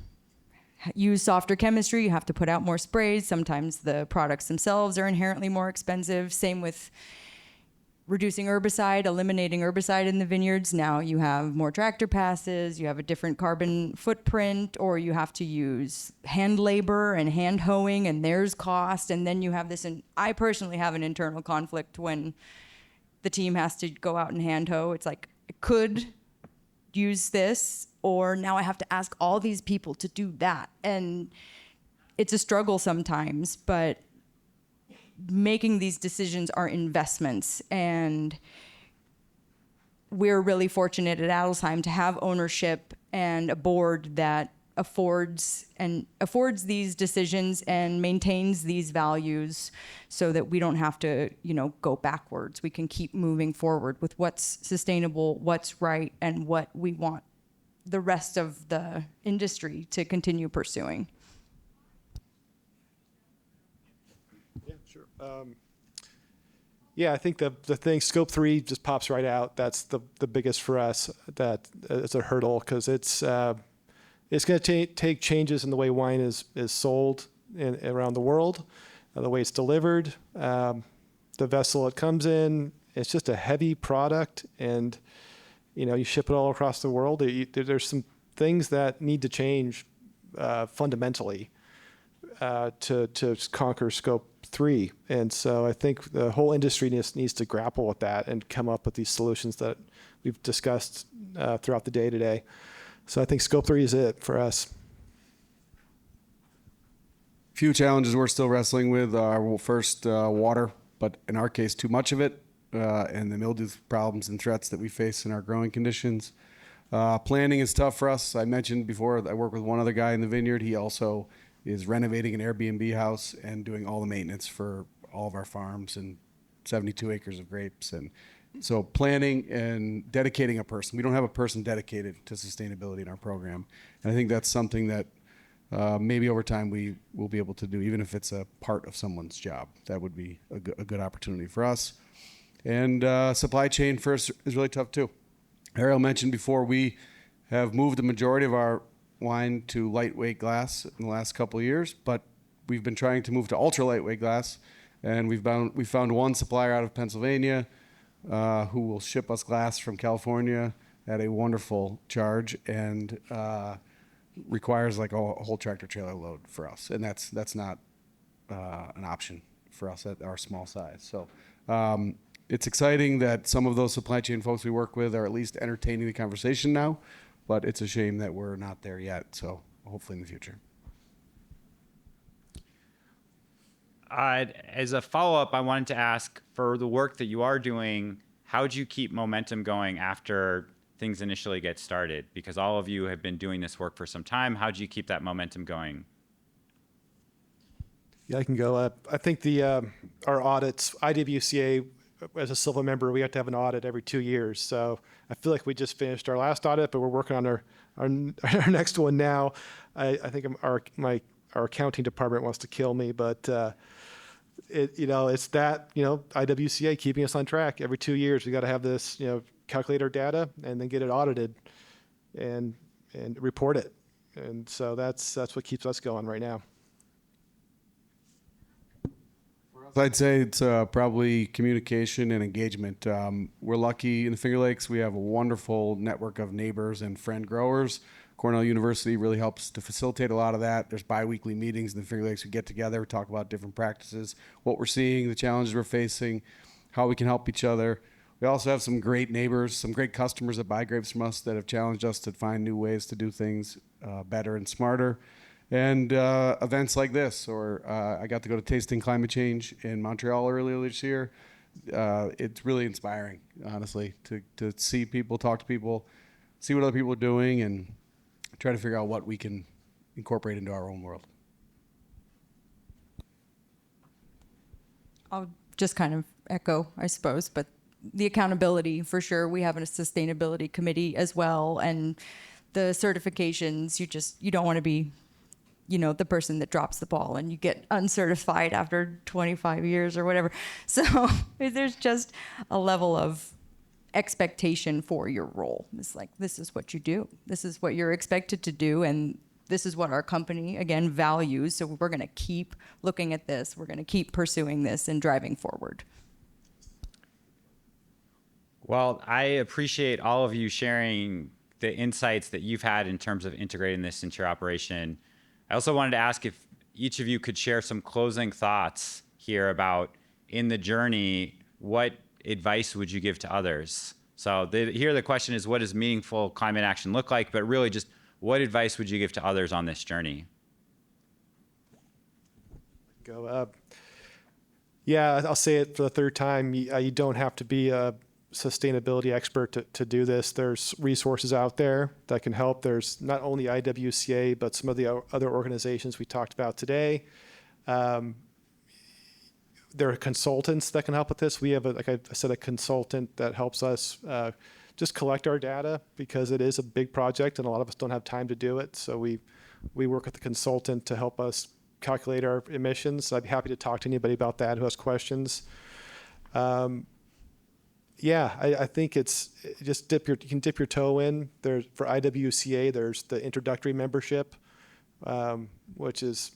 use softer chemistry, you have to put out more sprays. Sometimes the products themselves are inherently more expensive. Same with reducing herbicide, eliminating herbicide in the vineyards. Now you have more tractor passes, you have a different carbon footprint, or you have to use hand labor and hand hoeing, and there's cost. And then you have this, and I personally have an internal conflict when the team has to go out and hand hoe. It's like, I could use this, or now I have to ask all these people to do that. And it's a struggle sometimes, but making these decisions are investments, and we're really fortunate at Adelsheim to have ownership and a board that affords these decisions and maintains these values so that we don't have to, go backwards. We can keep moving forward with what's sustainable, what's right, and what we want the rest of the industry to continue pursuing.
Yeah, sure. I think the thing, scope 3 just pops right out. That's the biggest for us. That it's a hurdle because it's It's going to take changes in the way wine is sold around the world, the way it's delivered, the vessel it comes in. It's just a heavy product, and you ship it all across the world. There's some things that need to change fundamentally to conquer Scope 3. And so I think the whole industry needs to grapple with that and come up with these solutions that we've discussed throughout the day today. So I think Scope 3 is it for us.
Few challenges we're still wrestling with are first water, but in our case, too much of it, and the mildew problems and threats that we face in our growing conditions. Planning is tough for us. I mentioned before, I work with one other guy in the vineyard. He also is renovating an Airbnb house and doing all the maintenance for all of our farms and 72 acres of grapes. And so planning and dedicating a person. We don't have a person dedicated to sustainability in our program. And I think that's something that maybe over time we will be able to do, even if it's a part of someone's job. That would be a good opportunity for us. And supply chain first is really tough too. Ariel mentioned before, we have moved the majority of our wine to lightweight glass in the last couple of years, but we've been trying to move to ultra lightweight glass, and we found one supplier out of Pennsylvania who will ship us glass from California at a wonderful charge, and requires like a whole tractor trailer load for us, and that's not an option for us at our small size. So it's exciting that some of those supply chain folks we work with are at least entertaining the conversation now, but it's a shame that we're not there yet. So hopefully in the future.
As a follow-up, I wanted to ask, for the work that you are doing, how do you keep momentum going after things initially get started? Because all of you have been doing this work for some time. How do you keep that momentum going?
Yeah, I can go. I think our audits, IWCA, as a Silva member, we have to have an audit every 2 years. So I feel like we just finished our last audit, but we're working on our next one now. I think our accounting department wants to kill me, but it's that IWCA keeping us on track. Every 2 years, we got to have this calculate our data and then get it audited and report it. And so that's what keeps us going right now.
I'd say it's probably communication and engagement. We're lucky in the Finger Lakes. We have a wonderful network of neighbors and friend growers. Cornell University really helps to facilitate a lot of that. There's bi-weekly meetings in the Finger Lakes. We get together, we talk about different practices, what we're seeing, the challenges we're facing, how we can help each other. We also have some great neighbors, some great customers that buy grapes from us that have challenged us to find new ways to do things better and smarter. And events like this, or I got to go to Tasting Climate Change in Montreal earlier this year. It's really inspiring, honestly, to see people, talk to people, see what other people are doing, and try to figure out what we can incorporate into our own world.
I'll just kind of echo, I suppose, but the accountability for sure. We have a sustainability committee as well, and the certifications. You don't want to be the person that drops the ball and you get uncertified after 25 years or whatever. So there's just a level of expectation for your role. It's like, this is what you do. This is what you're expected to do. And this is what our company, again, values. So we're going to keep looking at this. We're going to keep pursuing this and driving forward.
Well, I appreciate all of you sharing the insights that you've had in terms of integrating this into your operation. I also wanted to ask if each of you could share some closing thoughts here about, in the journey, what advice would you give to others? So here the question is, what does meaningful climate action look like? But really just, what advice would you give to others on this journey?
Go. Yeah, I'll say it for the third time. You don't have to be a sustainability expert to do this. There's resources out there that can help. There's not only IWCA, but some of the other organizations we talked about today. There are consultants that can help with this. We have, like I said, a consultant that helps us just collect our data, because it is a big project and a lot of us don't have time to do it. So we work with the consultant to help us calculate our emissions. I'd be happy to talk to anybody about that who has questions. Yeah, I think it's just you can dip your toe in. There's for IWCA, there's the introductory membership, which is,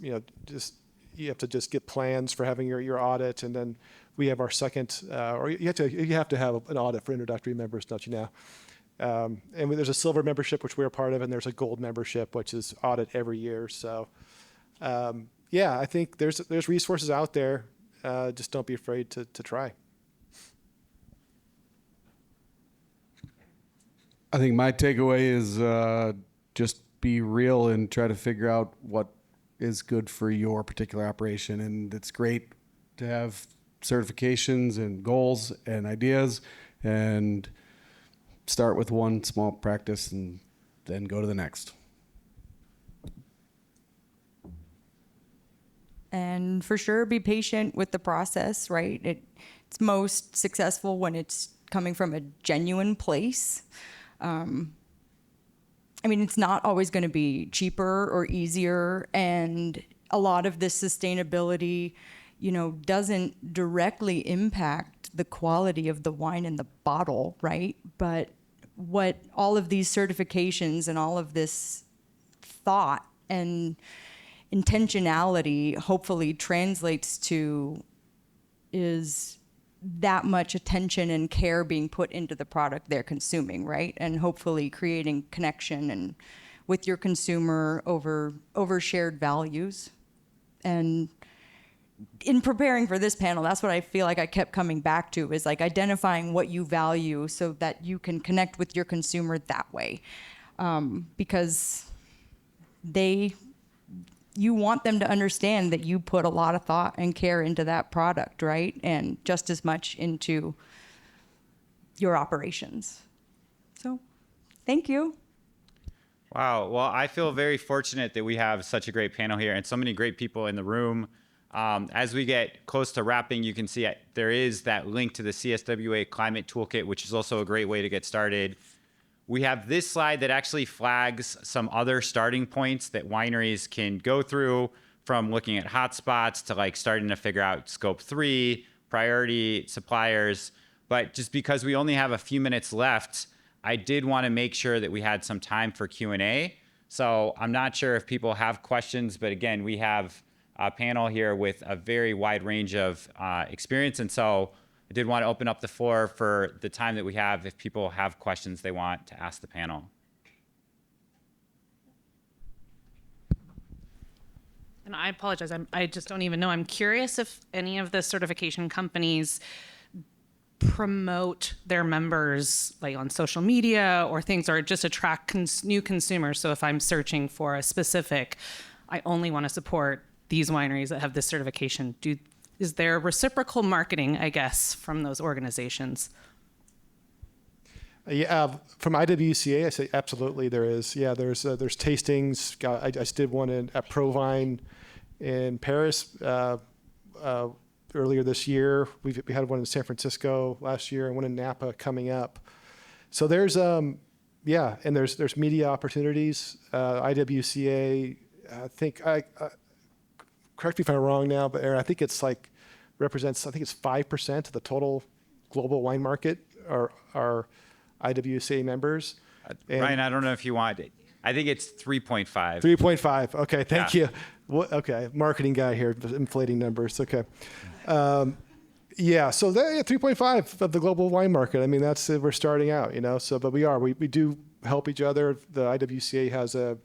just you have to just get plans for having your audit, and then we have our second, or you have to have an audit for introductory members, don't you now? And there's a silver membership, which we're a part of, and there's a gold membership, which is audit every year. So, yeah, I think there's resources out there. Just don't be afraid to try.
I think my takeaway is just be real and try to figure out what is good for your particular operation. And it's great to have certifications and goals and ideas, and start with one small practice and then go to the next.
And for sure, be patient with the process, right? It's most successful when it's coming from a genuine place. I mean, it's not always going to be cheaper or easier, and a lot of this sustainability, doesn't directly impact the quality of the wine in the bottle, right? But what all of these certifications and all of this thought and intentionality hopefully translates to is that much attention and care being put into the product they're consuming, right? And hopefully creating connection and with your consumer over shared values. And in preparing for this panel, that's what I feel like I kept coming back to, is like identifying what you value so that you can connect with your consumer that way. Because you want them to understand that you put a lot of thought and care into that product, right? And just as much into your operations. So, thank you.
Wow. Well, I feel very fortunate that we have such a great panel here and so many great people in the room. As we get close to wrapping, you can see there is that link to the CSWA Climate Toolkit, which is also a great way to get started. We have this slide that actually flags some other starting points that wineries can go through, from looking at hotspots to starting to figure out scope 3, priority suppliers. But just because we only have a few minutes left, I did want to make sure that we had some time for Q&A. So I'm not sure if people have questions, but again, we have a panel here with a very wide range of experience. And so I did want to open up the floor for the time that we have if people have questions they want to ask the panel.
And I apologize, I just don't even know. I'm curious if any of the certification companies promote their members on social media or things, or just attract new consumers. So if I'm searching for a specific, I only want to support these wineries that have this certification, is there reciprocal marketing, I guess, from those organizations?
Yeah, from IWCA, I say absolutely there is. Yeah, there's tastings. I just did one at Provine in Paris earlier this year. We had one in San Francisco last year and one in Napa coming up. So there's and there's media opportunities. IWCA, I think correct me if I'm wrong now, but Aaron, I think it's represents 5% of the total global wine market are IWCA members.
Ryan, I don't know if you want it. I think it's 3.5.
3.5. Okay, thank you. Okay, marketing guy here, inflating numbers. Okay. So 3.5 of the global wine market. I mean, that's we're starting out, So, but we do help each other. The IWCA has a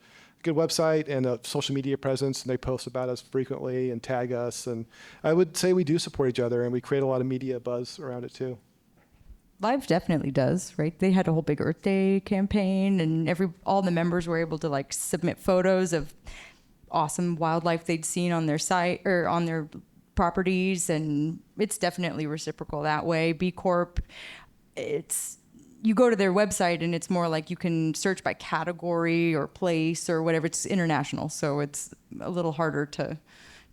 good website and a social media presence, and they post about us frequently and tag us. And I would say we do support each other, and we create a lot of media buzz around it too.
Live definitely does, right? They had a whole big Earth Day campaign, and all the members were able to submit photos of awesome wildlife they'd seen on their site or on their properties, and it's definitely reciprocal that way. B Corp, you go to their website and it's more like you can search by category or place or whatever. It's international, so it's a little harder to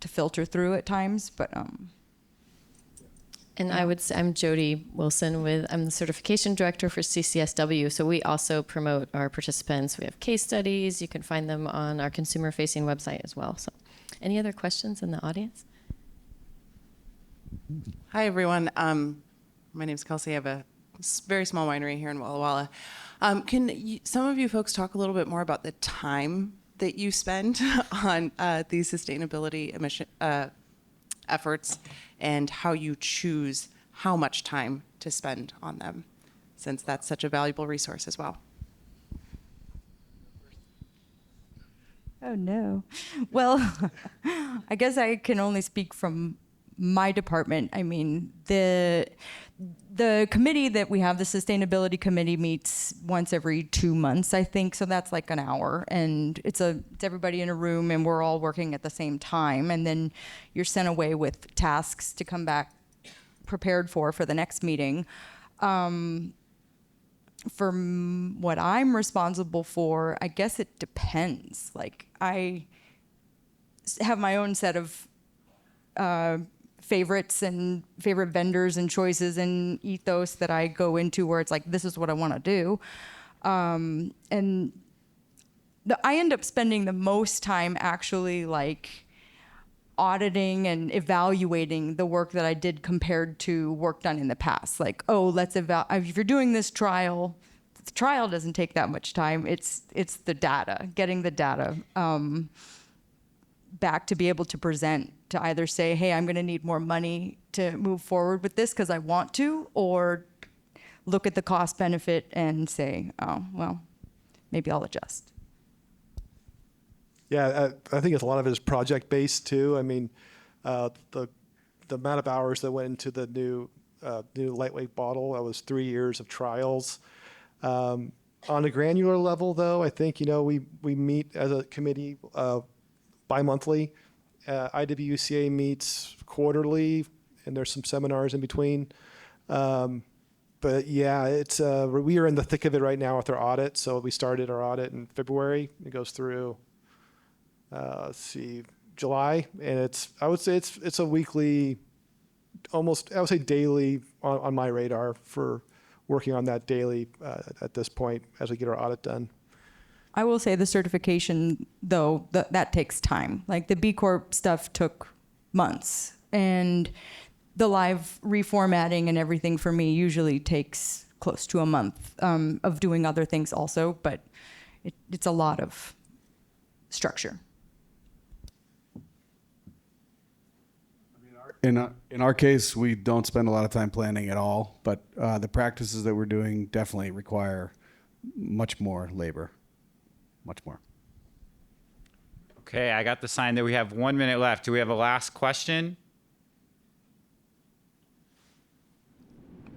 filter through at times, but
And I would say, I'm Jody Wilson I'm the certification director for CCSW. So we also promote our participants. We have case studies. You can find them on our consumer facing website as well. So any other questions in the audience?
Hi, everyone. My name is Kelsey. I have a very small winery here in Walla Walla. Some of you folks talk a little bit more about the time that you spend on these sustainability emission efforts and how you choose how much time to spend on them, since that's such a valuable resource as well?
Oh no. Well, I guess I can only speak from my department. I mean, the committee that we have, the sustainability committee, meets once every 2 months, I think. So that's like an hour, and it's everybody in a room, and we're all working at the same time. And then you're sent away with tasks to come back prepared for the next meeting. What I'm responsible for, I guess it depends. Like, I have my own set of favorites and favorite vendors and choices and ethos that I go into, where it's like, this is what I want to do. I end up spending the most time actually like auditing and evaluating the work that I did compared to work done in the past. Like, oh, if you're doing this trial, the trial doesn't take that much time. It's the data, getting the data back to be able to present, to either say, hey, I'm going to need more money to move forward with this because I want to, or look at the cost benefit and say, oh, well, maybe I'll adjust.
Yeah, I think a lot of it is project based too. I mean, the amount of hours that went into the new lightweight bottle, that was 3 years of trials. On a granular level, though, I think we meet as a committee bi-monthly. IWCA meets quarterly, and there's some seminars in between. But yeah, we are in the thick of it right now with our audit. So we started our audit in February. It goes through. July, and I would say it's a weekly, almost, I would say daily on my radar for working on that daily at this point as we get our audit done.
I will say the certification, though, that takes time. Like, the B Corp stuff took months, and the live reformatting and everything for me usually takes close to a month of doing other things also, but it's a lot of structure.
In our case, we don't spend a lot of time planning at all, but the practices that we're doing definitely require much more labor, much more.
Okay, I got the sign that we have 1 minute left. Do we have a last question?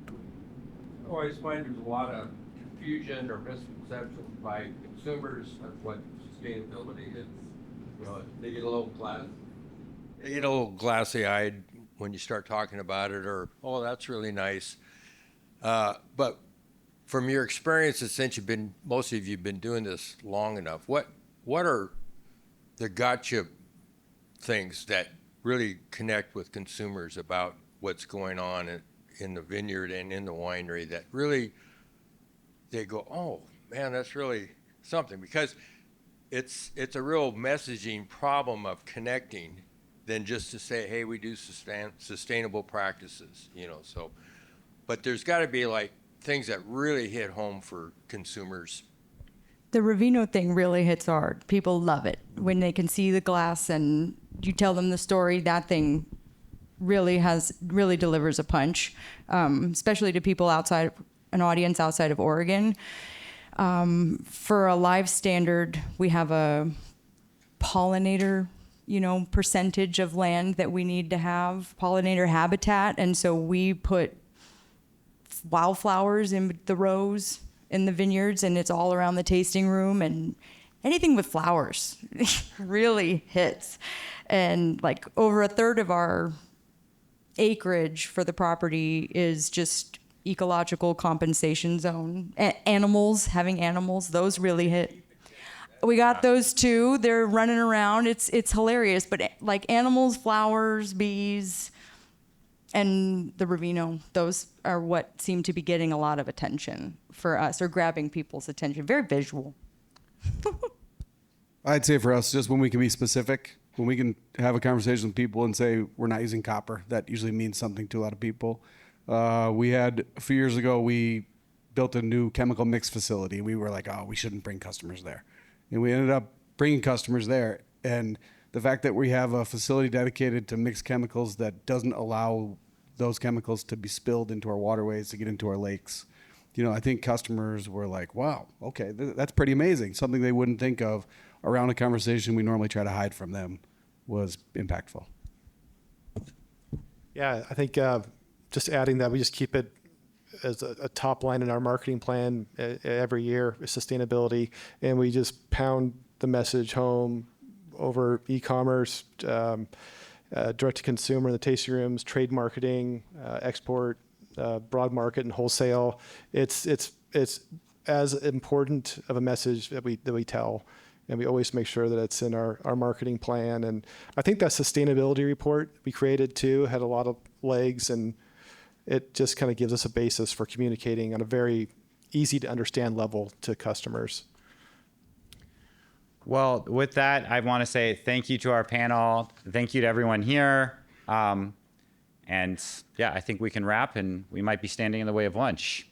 I always find there's a lot of confusion or misconception by consumers of what sustainability is. They get a little glassy-eyed when you start talking about it, or, oh, that's really nice. But from your experiences, since most of you've been doing this long enough, what are the gotcha things that really connect with consumers about what's going on in the vineyard and in the winery that really they go, oh man, that's really something? Because it's a real messaging problem of connecting than just to say, hey, we do sustainable practices, so. But there's got to be like things that really hit home for consumers.
The Ravino thing really hits hard. People love it when they can see the glass and you tell them the story. That thing really delivers a punch, especially to people an audience outside of Oregon. For a live standard, we have a pollinator percentage of land that we need to have, pollinator habitat. And so we put wildflowers in the rows in the vineyards, and it's all around the tasting room, and anything with flowers really hits. And like over a third of our acreage for the property is just ecological compensation zone. Having animals, those really hit. We got those too. They're running around. It's hilarious. But like animals, flowers, bees, and the Ravino, those are what seem to be getting a lot of attention for us, or grabbing people's attention. Very visual.
I'd say for us, just when we can be specific, when we can have a conversation with people and say we're not using copper, that usually means something to a lot of people. We had a few years ago, we built a new chemical mix facility. We were like, oh, we shouldn't bring customers there. And we ended up bringing customers there. And the fact that we have a facility dedicated to mixed chemicals that doesn't allow those chemicals to be spilled into our waterways, to get into our lakes, I think customers were like, wow, okay, that's pretty amazing. Something they wouldn't think of around a conversation we normally try to hide from them was impactful.
Yeah, I think just adding that, we just keep it as a top line in our marketing plan every year, sustainability, and we just pound the message home over e-commerce, direct to consumer in the tasting rooms, trade marketing, export, broad market and wholesale. It's as important of a message that we tell, and we always make sure that it's in our marketing plan. And I think that sustainability report we created too had a lot of legs, and it just kind of gives us a basis for communicating on a very easy to understand level to customers.
Well, with that, I want to say thank you to our panel. Thank you to everyone here. And yeah, I think we can wrap, and we might be standing in the way of lunch.